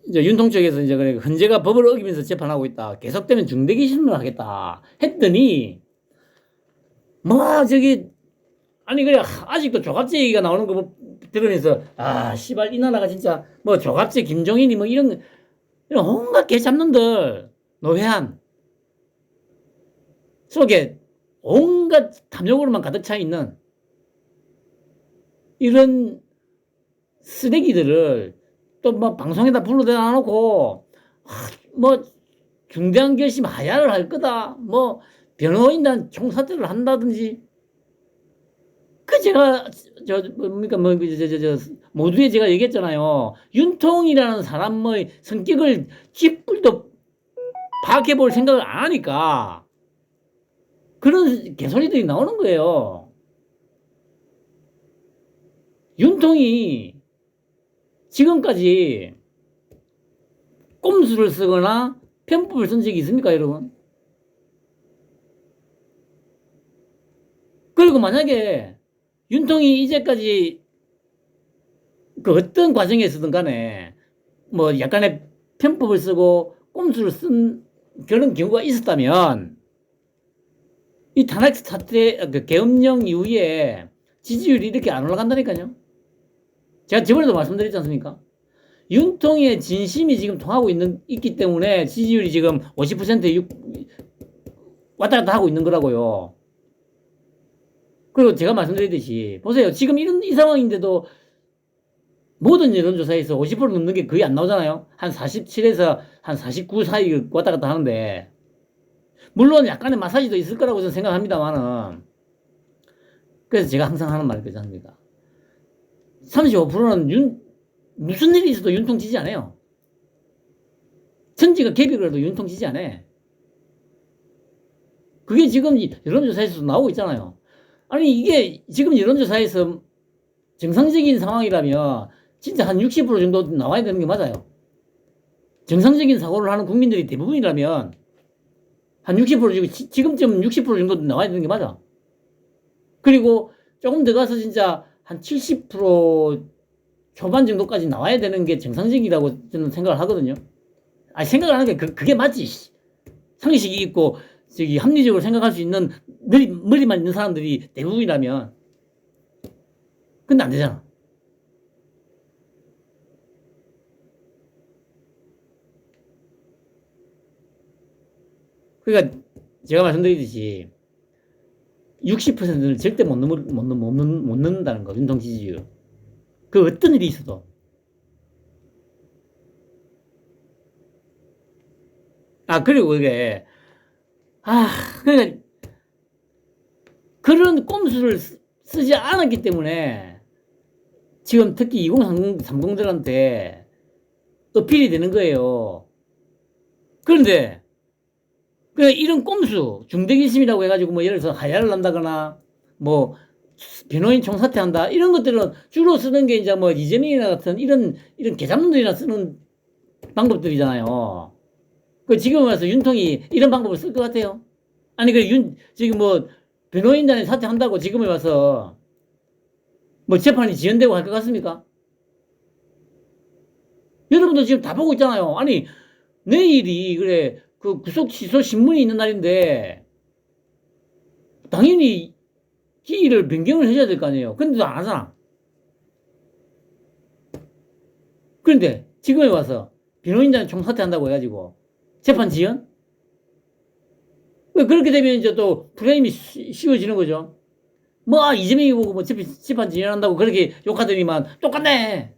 이제 윤통 쪽에서 이제 그래 헌재가 법을 어기면서 재판하고 있다. 계속되면 중대기신문을 하겠다. 했더니 뭐 저기 아니 그래 아직도 조갑제 얘기가 나오는 거 들으면서 씨발 이 나라가 진짜 뭐 조갑제 김종인이 뭐 이런 온갖 개잡놈들 노회한 속에 온갖 탐욕으로만 가득 차 있는 이런 쓰레기들을 또 뭐 방송에다 불러대다 놓고 뭐 중대한 결심 하야를 할 거다. 뭐 변호인단 총사퇴를 한다든지. 제가 뭡니까 모두에 제가 얘기했잖아요. 윤통이라는 사람의 성격을 쥐뿔도 파악해 볼 생각을 안 하니까 그런 개소리들이 나오는 거예요. 윤통이 지금까지 꼼수를 쓰거나 편법을 쓴 적이 있습니까, 여러분? 그리고 만약에 윤통이 이제까지 그 어떤 과정에서든 간에 뭐 약간의 편법을 쓰고 꼼수를 쓴 그런 경우가 있었다면 이 탄핵 사태, 그 계엄령 이후에 지지율이 이렇게 안 올라간다니까요. 제가 저번에도 말씀드렸지 않습니까? 윤통의 진심이 지금 통하고 있기 때문에 지지율이 지금 50%에 왔다 갔다 하고 있는 거라고요. 그리고 제가 말씀드렸듯이, 보세요. 지금 이 상황인데도 모든 여론조사에서 50% 넘는 게 거의 안 나오잖아요. 한 47에서 한 49 사이 왔다 갔다 하는데, 물론 약간의 마사지도 있을 거라고 저는 생각합니다만은, 그래서 제가 항상 하는 말이 그렇지 않습니까? 35%는 무슨 일이 있어도 윤통 지지 안 해요. 천지가 개벽이라도 윤통 지지 안 해. 그게 지금 여론조사에서도 나오고 있잖아요. 아니, 이게 지금 여론조사에서 정상적인 상황이라면 진짜 한 60% 정도 나와야 되는 게 맞아요. 정상적인 사고를 하는 국민들이 대부분이라면 한 60% 지금쯤 60% 정도 나와야 되는 게 맞아. 그리고 조금 더 가서 진짜 한 70% 초반 정도까지 나와야 되는 게 정상적이라고 저는 생각을 하거든요. 아니, 생각을 하는 게 그게 맞지. 상식이 있고 합리적으로 생각할 수 있는 머리만 있는 사람들이 대부분이라면. 근데 안 되잖아. 그러니까 제가 말씀드리듯이 60%는 절대 못 넘는다는 거, 윤통 지지율. 그 어떤 일이 있어도. 그리고 이게, 그러니까 그런 꼼수를 쓰지 않았기 때문에 지금 특히 2030들한테 어필이 되는 거예요. 그런데 이런 꼼수, 중대기심이라고 해가지고 뭐 예를 들어서 하야를 한다거나 뭐 변호인 총사퇴한다 이런 것들은 주로 쓰는 게 이제 뭐 이재명이나 같은 이런 계잡놈들이나 쓰는 방법들이잖아요. 지금 와서 윤통이 이런 방법을 쓸 것 같아요. 아니 지금 뭐 변호인단에 사퇴한다고 지금에 와서 뭐 재판이 지연되고 할 것 같습니까? 여러분도 지금 다 보고 있잖아요. 아니 내일이 그래 그 구속 취소 신문이 있는 날인데 당연히 기일을 변경을 해줘야 될 거 아니에요. 근데도 안 하잖아. 그런데 지금에 와서 변호인단에 총사퇴한다고 해가지고 재판 지연? 그렇게 되면 이제 또 프레임이 씌워지는 거죠. 뭐 이재명이 보고 뭐 재판 지연한다고 그렇게 욕하더니만 똑같네.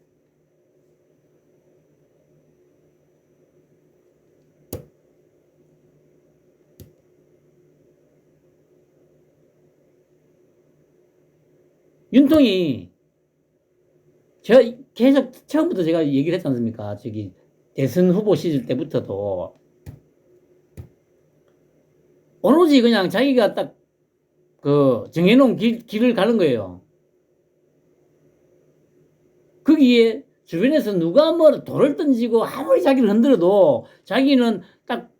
윤통이 제가 계속 처음부터 제가 얘기를 했지 않습니까? 대선 후보 시절 때부터도 오로지 그냥 자기가 딱 정해놓은 길을 가는 거예요. 거기에 주변에서 누가 뭐 돌을 던지고 아무리 자기를 흔들어도 자기는 딱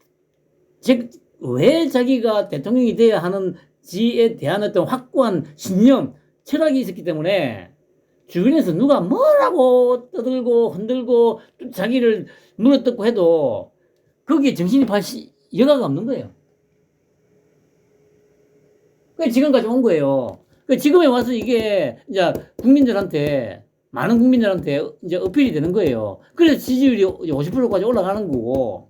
왜 자기가 대통령이 돼야 하는지에 대한 어떤 확고한 신념, 철학이 있었기 때문에 주변에서 누가 뭐라고 떠들고 흔들고 자기를 물어뜯고 해도 거기에 정신이 팔 여가가 없는 거예요. 지금까지 온 거예요. 지금에 와서 이게 이제 많은 국민들한테 이제 어필이 되는 거예요. 그래서 지지율이 50%까지 올라가는 거고.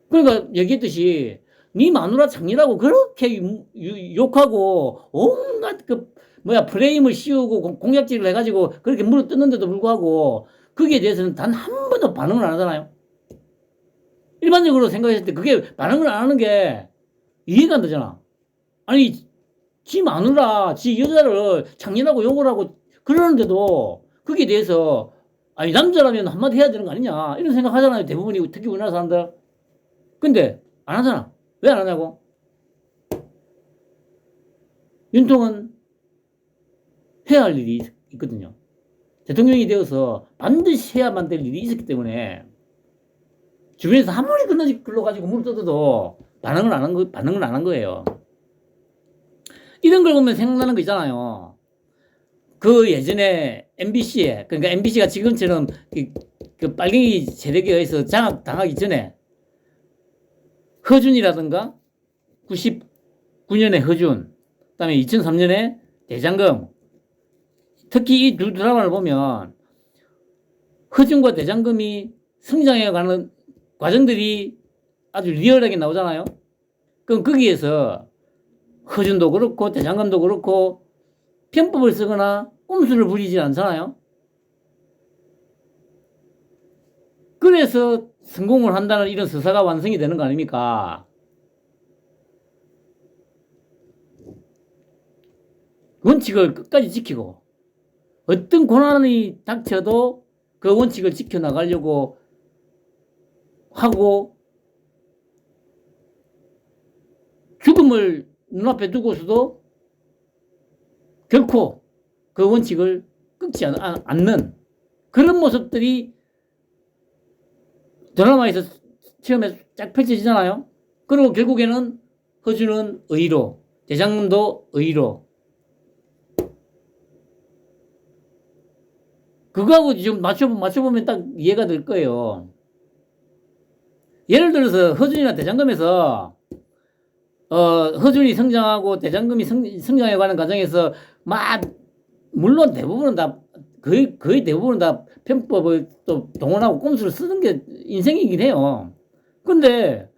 그러니까 얘기했듯이 네 마누라 장녀라고 그렇게 욕하고 온갖 프레임을 씌우고 공약질을 해가지고 그렇게 물어뜯는데도 불구하고 거기에 대해서는 단 한 번도 반응을 안 하잖아요. 일반적으로 생각했을 때 그게 반응을 안 하는 게 이해가 안 되잖아. 아니 지 마누라 지 여자를 장녀라고 욕을 하고 그러는데도 거기에 대해서 아니 남자라면 한마디 해야 되는 거 아니냐 이런 생각 하잖아요. 대부분이 특히 우리나라 사람들. 근데 안 하잖아. 왜 안 하냐고? 윤통은 해야 할 일이 있거든요. 대통령이 되어서 반드시 해야만 될 일이 있었기 때문에 주변에서 아무리 글러가지고 물을 뜯어도 반응을 안 한 거예요. 이런 걸 보면 생각나는 거 있잖아요. 예전에 MBC에, 그러니까 MBC가 지금처럼 빨갱이 세력에 의해서 장악당하기 전에 허준이라든가 2009년에 허준, 그다음에 2003년에 대장금. 특히 이 두 드라마를 보면 허준과 대장금이 성장해가는 과정들이 아주 리얼하게 나오잖아요. 그럼 거기에서 허준도 그렇고 대장금도 그렇고 편법을 쓰거나 꼼수를 부리지 않잖아요. 그래서 성공을 한다는 이런 서사가 완성이 되는 거 아닙니까? 원칙을 끝까지 지키고 어떤 고난이 닥쳐도 그 원칙을 지켜나가려고 하고 죽음을 눈앞에 두고서도 결코 그 원칙을 끊지 않는 그런 모습들이 드라마에서 처음에 쫙 펼쳐지잖아요. 그리고 결국에는 허준은 의로, 대장금도 의로. 그거하고 지금 맞춰보면 딱 이해가 될 거예요. 예를 들어서 허준이나 대장금에서 허준이 성장하고 대장금이 성장해가는 과정에서 물론 대부분은 다 거의 대부분은 다 편법을 또 동원하고 꼼수를 쓰는 게 인생이긴 해요. 근데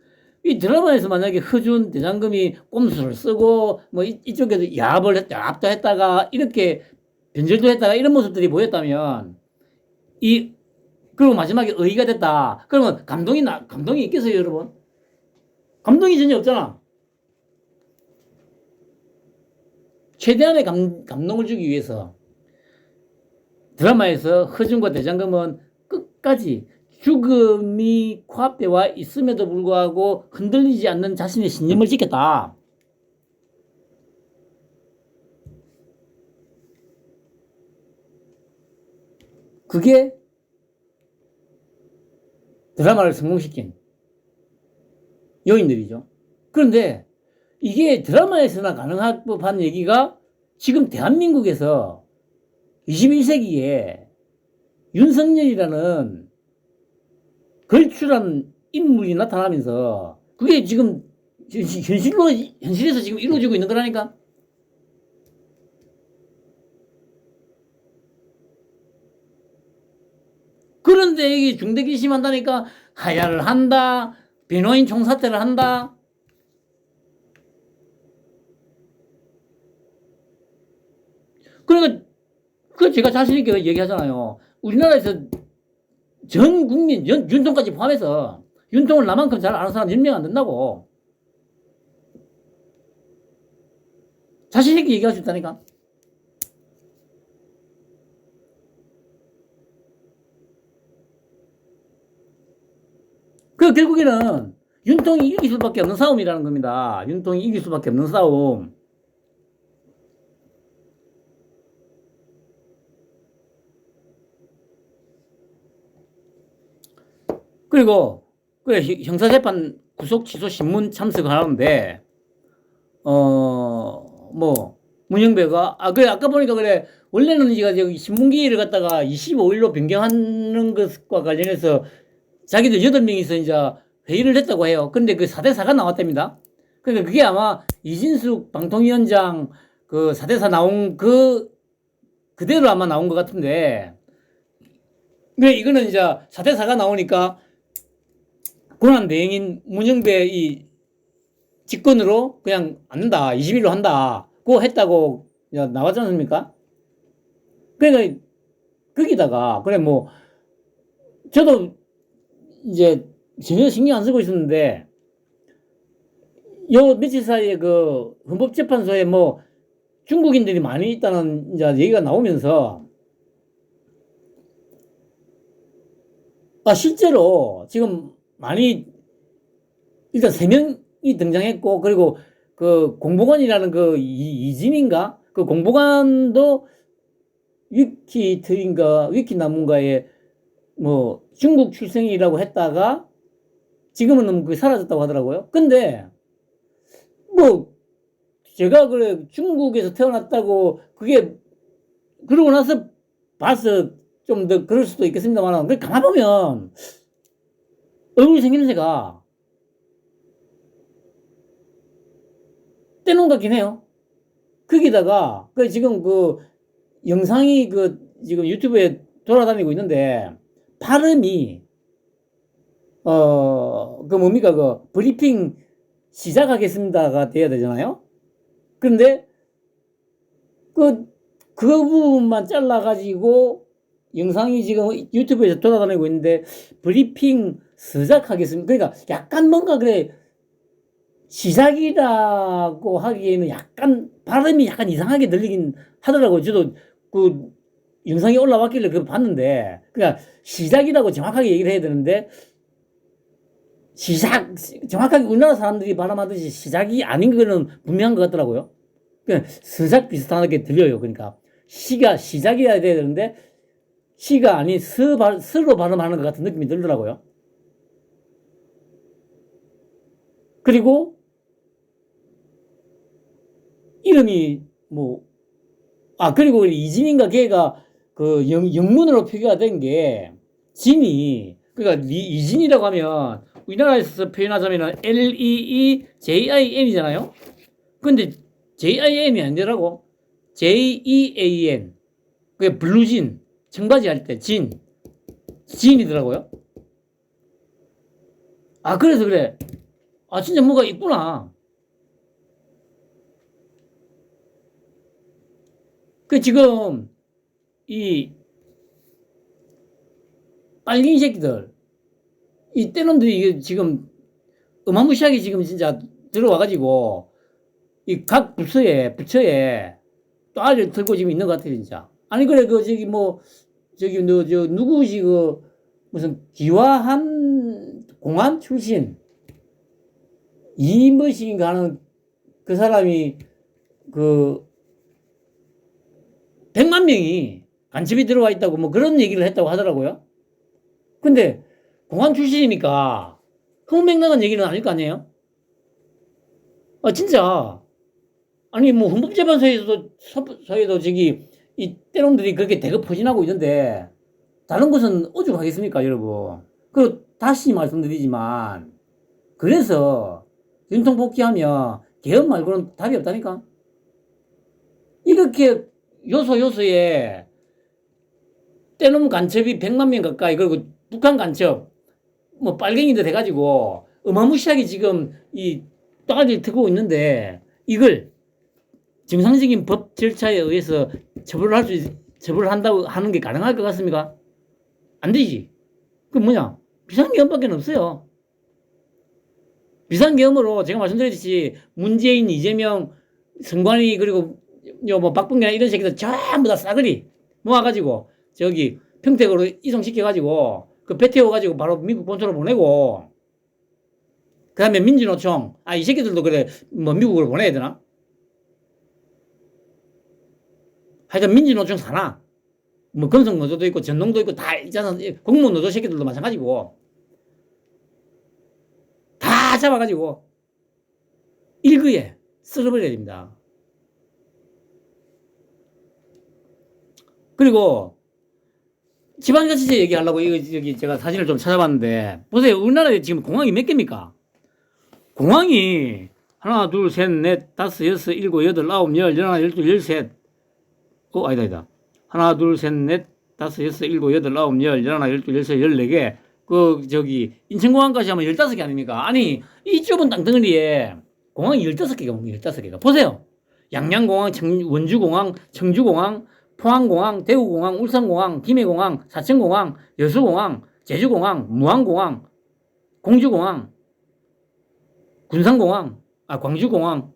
이 드라마에서 만약에 허준, 대장금이 꼼수를 쓰고 뭐 이쪽에서 야합도 했다가 이렇게 변절도 했다가 이런 모습들이 보였다면 그리고 마지막에 의의가 됐다. 그러면 감동이 있겠어요, 여러분? 감동이 전혀 없잖아. 최대한의 감동을 주기 위해서 드라마에서 허준과 대장금은 끝까지 죽음이 코앞에 와 있음에도 불구하고 흔들리지 않는 자신의 신념을 지켰다. 그게 드라마를 성공시킨 요인들이죠. 그런데 이게 드라마에서나 가능할 법한 얘기가 지금 대한민국에서 21세기에 윤석열이라는 걸출한 인물이 나타나면서 그게 지금 현실에서 지금 이루어지고 있는 거라니까. 그런데 이게 중대기심한다니까 하야를 한다, 변호인 총사퇴를 한다. 그러니까 그 제가 자신 있게 얘기하잖아요. 우리나라에서 전 국민, 윤통까지 포함해서 윤통을 나만큼 잘 아는 사람 10명 안 된다고. 자신 있게 얘기할 수 있다니까. 그 결국에는 윤통이 이길 수밖에 없는 싸움이라는 겁니다. 윤통이 이길 수밖에 없는 싸움. 그리고 그래 형사재판 구속 취소 신문 참석을 하는데 뭐 문영배가 그래 아까 보니까 그래 원래는 이가 저기 신문기일을 갖다가 25일로 변경하는 것과 관련해서 자기들 8명이서 이제 회의를 했다고 해요. 근데 그 4대4가 나왔답니다. 그러니까 그게 아마 이진숙 방통위원장 그 4대4 나온 그대로 아마 나온 것 같은데 그래 이거는 이제 4대4가 나오니까 권한대행인 문영배 이 직권으로 그냥 안는다 20일로 한다 그거 했다고 나왔지 않습니까? 그러니까 거기다가 그래 뭐 저도 이제 전혀 신경 안 쓰고 있었는데 요 며칠 사이에 그 헌법재판소에 뭐 중국인들이 많이 있다는 이제 얘기가 나오면서 실제로 지금 많이 일단 3명이 등장했고 그리고 그 공보관이라는 그 이진인가 그 공보관도 위키트인가 위키나문가에 뭐 중국 출생이라고 했다가 지금은 그게 사라졌다고 하더라고요. 근데 뭐 제가 그래 중국에서 태어났다고 그게 그러고 나서 봐서 좀 더 그럴 수도 있겠습니다만 가만 보면 얼굴이 생김새가 떼놓은 것 같긴 해요. 거기다가, 지금 영상이 지금 유튜브에 돌아다니고 있는데, 발음이, 뭡니까, 브리핑 시작하겠습니다가 돼야 되잖아요? 그런데, 그 부분만 잘라가지고, 영상이 지금 유튜브에서 돌아다니고 있는데, 브리핑 시작하겠습니다. 그러니까 약간 뭔가 시작이라고 하기에는 약간 발음이 약간 이상하게 들리긴 하더라고요. 저도 영상이 올라왔길래 그걸 봤는데, 그러니까 시작이라고 정확하게 얘기를 해야 되는데, 정확하게 우리나라 사람들이 발음하듯이 시작이 아닌 거는 분명한 것 같더라고요. 그냥 서작 비슷하게 들려요. 그러니까 시가 시작이어야 되는데 시가 아닌 스로 발음하는 것 같은 느낌이 들더라고요. 그리고 이름이 그리고 이진인가 걔가 영문으로 표기가 된 게 진이, 그러니까 이진이라고 하면 우리나라에서 표현하자면 LEEJIN이잖아요. 근데 JIN이 아니더라고. JEAN. 그게 블루진. 청바지 할 때 진이더라고요. 그래서 그래. 진짜 뭐가 있구나. 지금 이 빨갱이 새끼들, 이 떼놈들이 이게 지금 어마무시하게 지금 진짜 들어와가지고 이 각 부처에 또알을 들고 지금 있는 것 같아요, 진짜. 아니, 그래, 누구지, 무슨 기와한 공안 출신 이머신가 하는 그 사람이 100만 명이 간첩이 들어와 있다고 그런 얘기를 했다고 하더라고요. 근데 공안 출신이니까 흥맹랑한 얘기는 아닐 거 아니에요? 진짜. 아니, 헌법재판소에서도 이 때놈들이 그렇게 대거 포진하고 있는데, 다른 것은 오죽하겠습니까, 여러분? 다시 말씀드리지만, 그래서, 윤통 복귀하면, 개헌 말고는 답이 없다니까? 이렇게, 요소에, 때놈 간첩이 100만 명 가까이, 그리고 북한 간첩, 빨갱이들 해가지고, 어마무시하게 지금, 이, 따가지를 트고 있는데, 이걸, 정상적인 법 절차에 의해서 처벌을 한다고 하는 게 가능할 것 같습니까? 안 되지. 비상계엄밖에 없어요. 비상계엄으로 제가 말씀드렸듯이 문재인, 이재명, 선관위, 그리고 박봉계나 이런 새끼들 전부 다 싸그리 모아가지고 평택으로 이송시켜가지고 배 태워가지고 바로 미국 본토로 보내고, 그 다음에 민주노총, 이 새끼들도 그래, 미국으로 보내야 되나? 하여간 민주노총 산하, 금속노조도 있고 전농도 있고 다 있잖아. 공무원 노조 새끼들도 마찬가지고 다 잡아가지고 일거에 쓸어버려야 됩니다. 그리고 지방자치제 얘기하려고 제가 사진을 좀 찾아봤는데, 보세요. 우리나라에 지금 공항이 몇 개입니까? 공항이 하나, 둘, 셋, 넷, 다섯, 여섯, 일곱, 여덟, 아홉, 열, 열하나, 열둘, 열셋. 아니다. 하나, 둘, 셋, 넷, 다섯, 여섯, 일곱, 여덟, 아홉, 열, 열하나, 열둘, 열셋, 열네개. 인천공항까지 하면 15개 아닙니까? 아니, 이 좁은 땅덩어리에 공항이 15개가, 15개가. 보세요. 양양공항, 원주공항, 청주공항, 포항공항, 대구공항, 울산공항, 김해공항, 사천공항, 여수공항, 제주공항, 무안공항, 공주공항, 군산공항, 광주공항.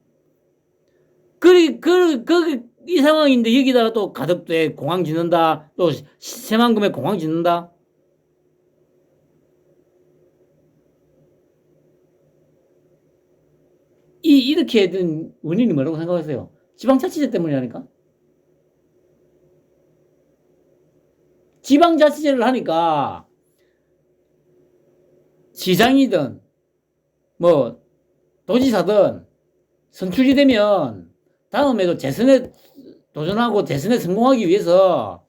이 상황인데 여기다가 또 가덕도에 공항 짓는다, 또 새만금에 공항 짓는다. 이렇게 된 원인이 뭐라고 생각하세요? 지방자치제 때문이라니까? 지방자치제를 하니까 시장이든 도지사든 선출이 되면 다음에도 재선에 도전하고 재선에 성공하기 위해서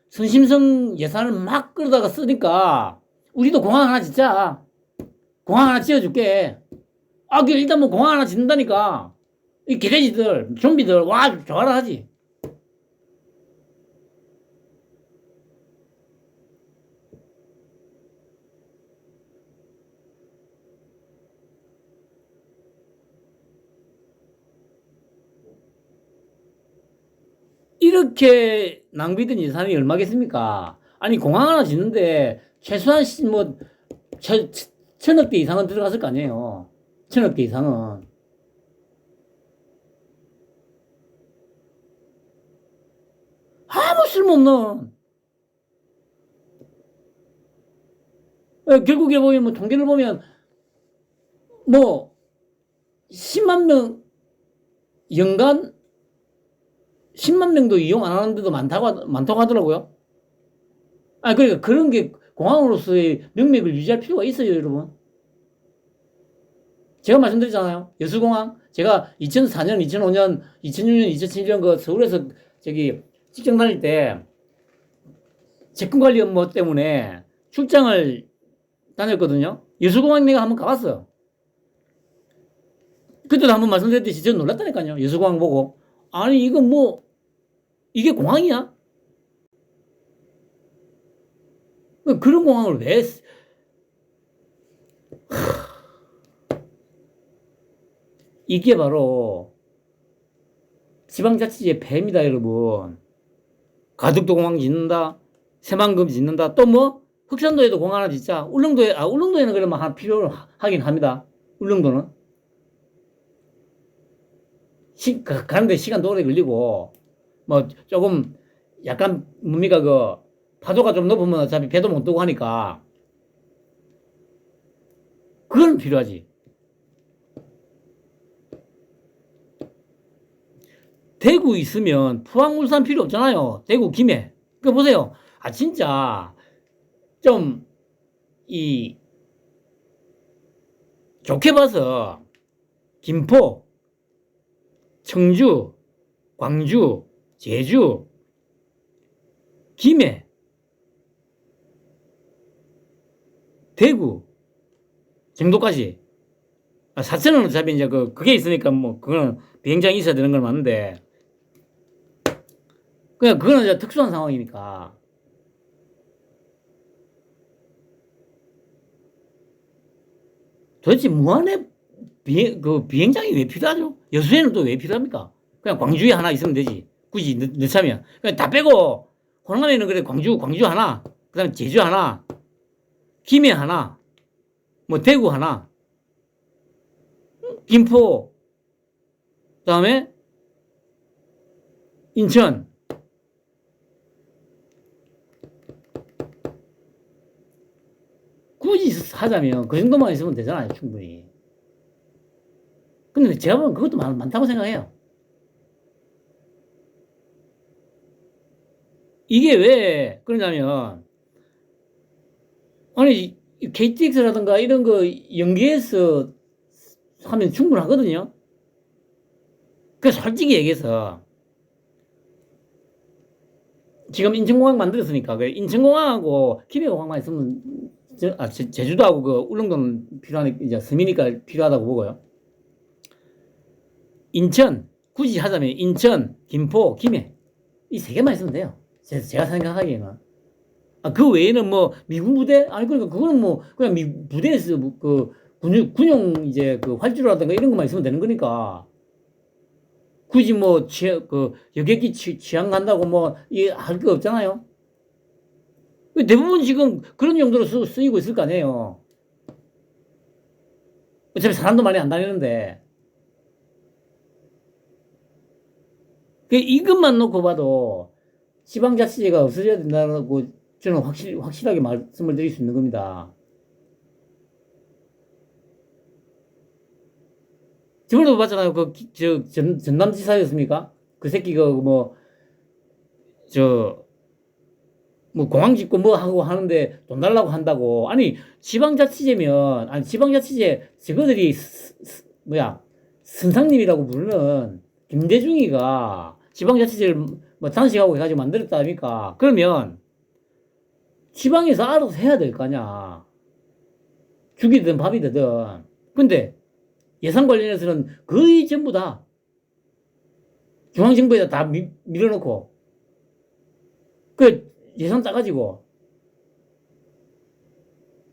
선심성 예산을 막 끌어다가 쓰니까 우리도 공항 하나 짓자. 공항 하나 지어줄게. 일단 공항 하나 짓는다니까. 이 개돼지들, 좀비들, 와, 좋아라 하지. 이렇게 낭비된 예산이 얼마겠습니까? 아니, 공항 하나 짓는데 최소한 뭐, 천억 대 이상은 들어갔을 거 아니에요. 천억 대 이상은. 아무 쓸모없는. 결국에 보면, 뭐, 통계를 보면, 뭐, 10만 명, 연간 10만 명도 이용 안 하는 데도 많다고 하더라고요. 아, 그러니까 그런 게 공항으로서의 명맥을 유지할 필요가 있어요, 여러분. 제가 말씀드렸잖아요. 여수공항. 제가 2004년, 2005년, 2006년, 2007년 그 서울에서 저기 직장 다닐 때 재건 관리 업무 때문에 출장을 다녔거든요. 여수공항 내가 한번 가봤어요. 그때도 한번 말씀드렸듯이 저는 놀랐다니까요. 여수공항 보고. 아니, 이거 뭐, 이게 공항이야? 그런 공항을 왜, 이게 바로 지방자치제의 폐해입니다, 여러분. 가덕도 공항 짓는다, 새만금 짓는다, 또 뭐, 흑산도에도 공항 하나 짓자. 울릉도에는 그러면 하나 필요로 하긴 합니다. 울릉도는. 가는데 시간도 오래 걸리고, 뭐, 조금, 약간, 뭡니까, 파도가 좀 높으면 어차피 배도 못 뜨고 하니까, 그건 필요하지. 대구 있으면 포항, 울산 필요 없잖아요. 대구, 김해. 그 보세요. 아, 진짜, 좀, 좋게 봐서, 김포, 청주, 광주, 제주, 김해, 대구 정도까지. 사천은 어차피 이제 그게 있으니까 뭐, 그거는 비행장이 있어야 되는 건 맞는데, 그냥 그거는 이제 특수한 상황이니까. 도대체 무한의 비행장이 왜 필요하죠? 여수에는 또 왜 필요합니까? 그냥 광주에 하나 있으면 되지. 굳이 넣자면. 그냥 다 빼고, 호남에는 그래, 광주 하나, 그 다음에 제주 하나, 김해 하나, 뭐 대구 하나, 김포, 그 다음에 인천. 굳이 하자면 그 정도만 있으면 되잖아요, 충분히. 근데 제가 보면 그것도 많다고 생각해요. 이게 왜 그러냐면, 아니, KTX라든가 이런 거 연계해서 하면 충분하거든요. 그 솔직히 얘기해서, 지금 인천공항 만들었으니까, 그 인천공항하고 김해공항만 있으면, 제주도하고 그 울릉도는 필요하니까, 이제 섬이니까 필요하다고 보고요. 인천, 굳이 하자면 인천, 김포, 김해. 이 세 개만 있으면 돼요. 제가 생각하기에는. 그 외에는 뭐, 미군 부대? 아니, 그러니까 그거는 뭐, 그냥 부대에서 군용 이제 활주로라든가 이런 것만 있으면 되는 거니까. 굳이 뭐, 여객기 취향 간다고 뭐, 할 거 없잖아요. 대부분 지금 그런 용도로 쓰이고 있을 거 아니에요. 어차피 사람도 많이 안 다니는데. 이것만 놓고 봐도 지방자치제가 없어져야 된다고 저는 확실하게 말씀을 드릴 수 있는 겁니다. 저번에도 봤잖아요. 전남지사였습니까? 그 새끼가 공항 짓고 뭐 하고 하는데 돈 달라고 한다고. 아니, 지방자치제, 저거들이, 선상님이라고 부르는 김대중이가 지방자치제를 뭐 단식하고 해가지고 만들었다 아닙니까? 그러면 지방에서 알아서 해야 될 거 아니야. 죽이든 밥이 되든. 근데 예산 관련해서는 거의 전부 다 중앙정부에다 다 밀어놓고, 그 예산 따가지고,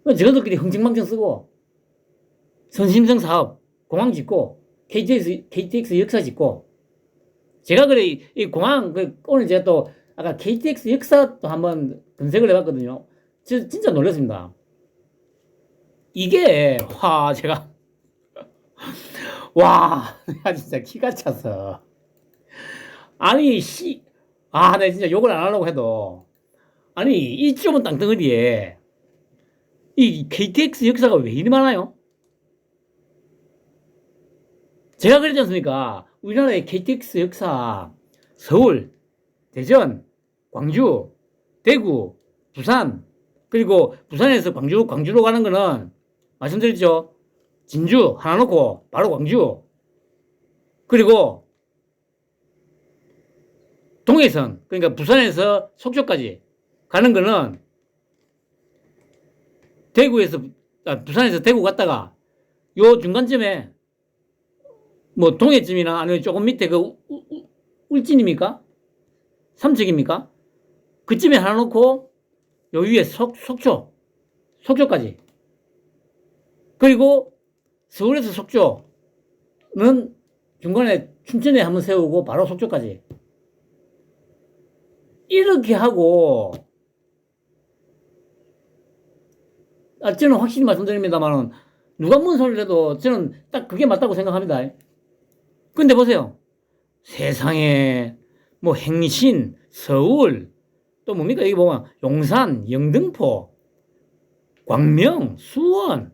저것들끼리 흥청망청 쓰고, 선심성 사업, 공항 짓고, KTX 역사 짓고, 제가 그래, 이 공항, 오늘 제가 또, 아까 KTX 역사도 한번 검색을 해봤거든요. 진짜 놀랐습니다. 이게, 제가, 내가 진짜 기가 차서. 아니, 내 진짜 욕을 안 하려고 해도, 아니, 이 좁은 땅덩어리에, 이 KTX 역사가 왜 이리 많아요? 제가 그랬지 않습니까? 우리나라의 KTX 역사, 서울, 대전, 광주, 대구, 부산, 그리고 부산에서 광주로 가는 거는, 말씀드렸죠? 진주 하나 놓고, 바로 광주. 그리고, 동해선, 그러니까 부산에서 속초까지 가는 거는, 부산에서 대구 갔다가, 요 중간쯤에, 뭐, 동해쯤이나 아니면 조금 밑에 울진입니까? 삼척입니까? 그쯤에 하나 놓고, 요 위에 속초까지. 그리고 서울에서 속초는 중간에 춘천에 한번 세우고 바로 속초까지. 이렇게 하고, 저는 확실히 말씀드립니다만은, 누가 뭔 소리를 해도 저는 딱 그게 맞다고 생각합니다. 근데 보세요. 세상에, 뭐, 행신, 서울, 또 뭡니까? 여기 보면, 용산, 영등포, 광명, 수원,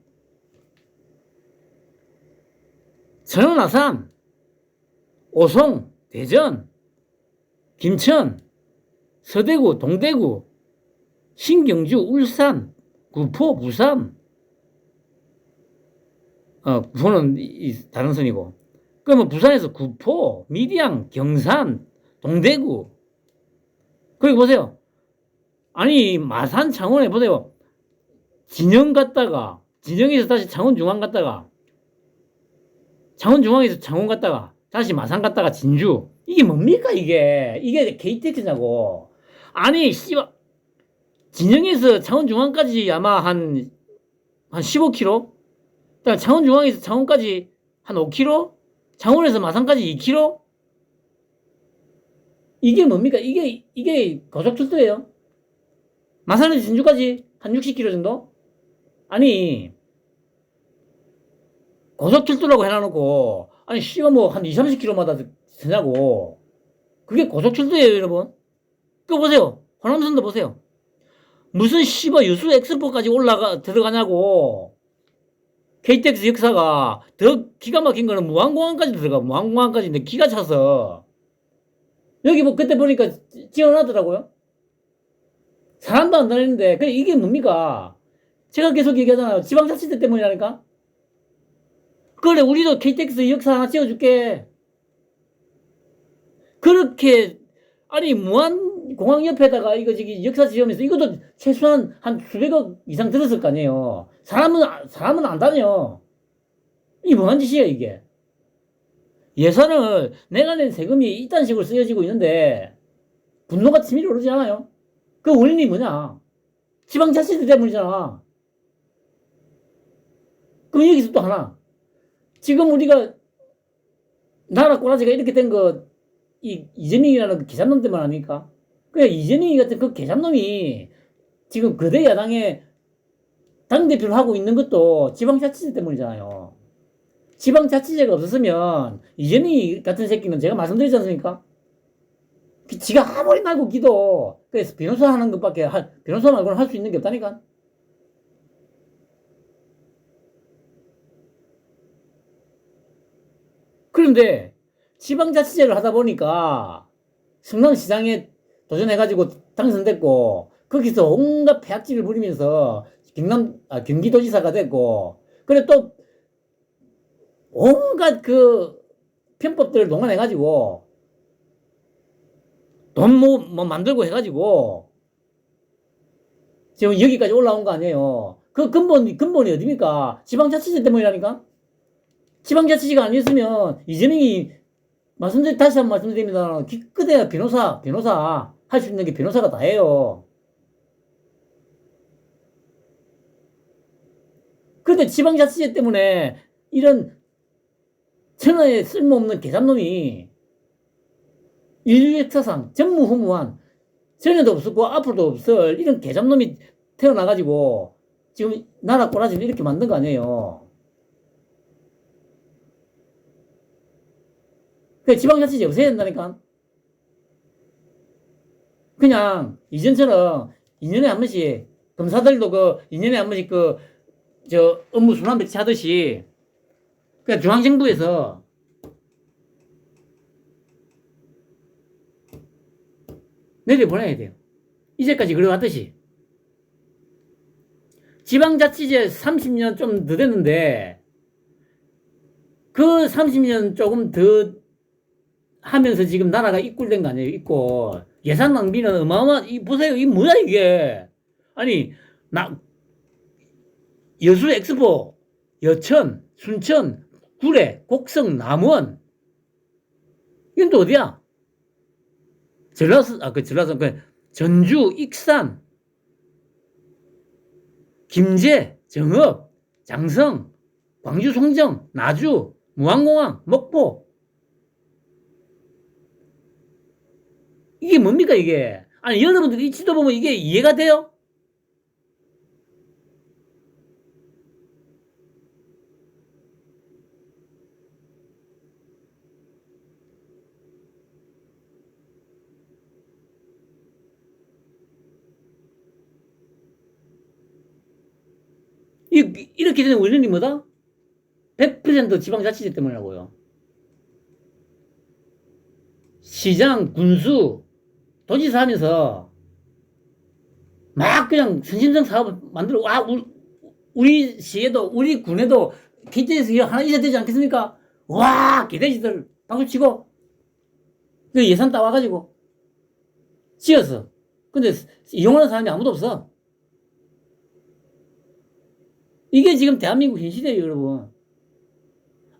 천안, 아산, 오송, 대전, 김천, 서대구, 동대구, 신경주, 울산, 구포, 부산, 구포는 다른 선이고. 그러면 부산에서 구포, 밀양, 경산, 동대구. 그리고 보세요. 아니, 마산, 창원에 보세요. 진영에서 다시 창원중앙 갔다가, 창원중앙에서 창원 갔다가, 다시 마산 갔다가 진주. 이게 뭡니까, 이게? 이게 KTX냐고. 아니, 진영에서 창원중앙까지 아마 한 15km? 창원중앙에서 창원까지 한 5km? 창원에서 마산까지 2km? 이게 뭡니까? 이게 고속철도예요? 마산에서 진주까지 한 60km 정도? 아니, 고속철도라고 해놔놓고, 아니, 뭐, 한 20, 30km마다 되냐고. 그게 고속철도예요, 여러분. 그거 보세요. 호남선도 보세요. 무슨 유수 엑스포까지 들어가냐고. KTX 역사가 더 기가 막힌 거는 무안공항까지 들어가. 무안공항까지. 근데 기가 차서. 여기 뭐 그때 보니까 지어놨더라고요. 사람도 안 다니는데. 그래, 이게 뭡니까? 제가 계속 얘기하잖아요. 지방자치대 때문이라니까? 그래, 우리도 KTX 역사 하나 지어줄게. 그렇게, 아니, 무안공항 옆에다가 역사 지으면서 이것도 최소한 한 수백억 이상 들었을 거 아니에요. 사람은 안 다녀. 이게 뭐한 짓이야, 이게. 예산을 내가 낸 세금이 이딴 식으로 쓰여지고 있는데, 분노가 치밀어 오르지 않아요? 그 원인이 뭐냐? 지방자치대 때문이잖아. 그럼 여기서 또 하나. 지금 우리가, 나라 꼬라지가 이렇게 된 거, 이재명이라는 그 계산놈 때문 아닙니까? 그냥 이재명이 같은 그 계산놈이 지금 거대 야당의 당대표를 하고 있는 것도 지방자치제 때문이잖아요. 지방자치제가 없었으면 이재명이 같은 새끼는 제가 말씀드리지 않습니까? 지가 아무리 말고 기도, 그래서 변호사 하는 것밖에, 변호사 말고는 할 수 있는 게 없다니까? 그런데 지방자치제를 하다 보니까 성남시장에 도전해가지고 당선됐고, 거기서 온갖 폐악질을 부리면서 경기도지사가 됐고, 그래 또 온갖 그 편법들을 동원해가지고 돈 뭐 만들고 해가지고 지금 여기까지 올라온 거 아니에요. 그 근본이 어딥니까? 지방자치제 때문이라니까? 지방자치제가 아니었으면 이재명이 다시 한 번 말씀드립니다. 기껏해야 변호사 할 수 있는 게 변호사가 다예요. 그런데 지방자치제 때문에 이런 천하에 쓸모없는 계산놈이 인류의 특성 전무후무한 전에도 없었고 앞으로도 없을 이런 계산놈이 태어나가지고 지금 나라 꼬라지를 이렇게 만든 거 아니에요. 그 지방자치제 없애야 된다니까. 그냥 이전처럼 2년에 한 번씩 검사들도 2년에 한 번씩 업무 순환 배치 하듯이 그냥 중앙정부에서 내려보내야 돼요. 이제까지 그래왔듯이. 지방자치제 30년 좀 더 됐는데 그 30년 조금 더 하면서 지금 나라가 이꼴된 거 아니에요? 있고 예산 낭비는 보세요. 이 뭐야 이게. 아니 여수 엑스포, 여천, 순천, 구례, 곡성, 남원 이건 또 어디야? 전주, 익산, 김제, 정읍, 장성, 광주, 송정, 나주, 무안공항, 목포. 이게 뭡니까 이게? 아니 여러분들 이 지도 보면 이게 이해가 돼요? 이렇게 되는 원인이 뭐다? 100% 지방자치제 때문이라고요. 시장, 군수, 도지사 하면서 막 그냥 선심성 사업을 만들어. 우리 시에도, 우리 군에도 PTS 하나 있어야 되지 않겠습니까? 와, 개돼지들 박수 치고 그 예산 따와가지고 지었어. 근데 이용하는 사람이 아무도 없어. 이게 지금 대한민국 현실이에요, 여러분.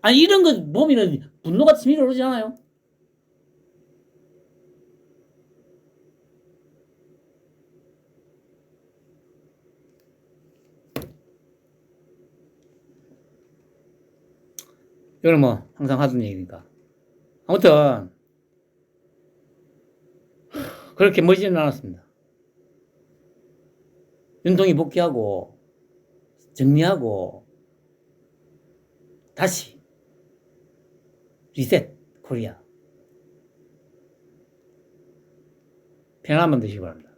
아니, 이런 거 보면은 분노가 치밀어 오르지 않아요? 이건 뭐, 항상 하던 얘기니까. 아무튼, 그렇게 멋지는 않았습니다. 윤통이 복귀하고, 정리하고, 다시, 리셋, 코리아. 평안만 되시기 바랍니다.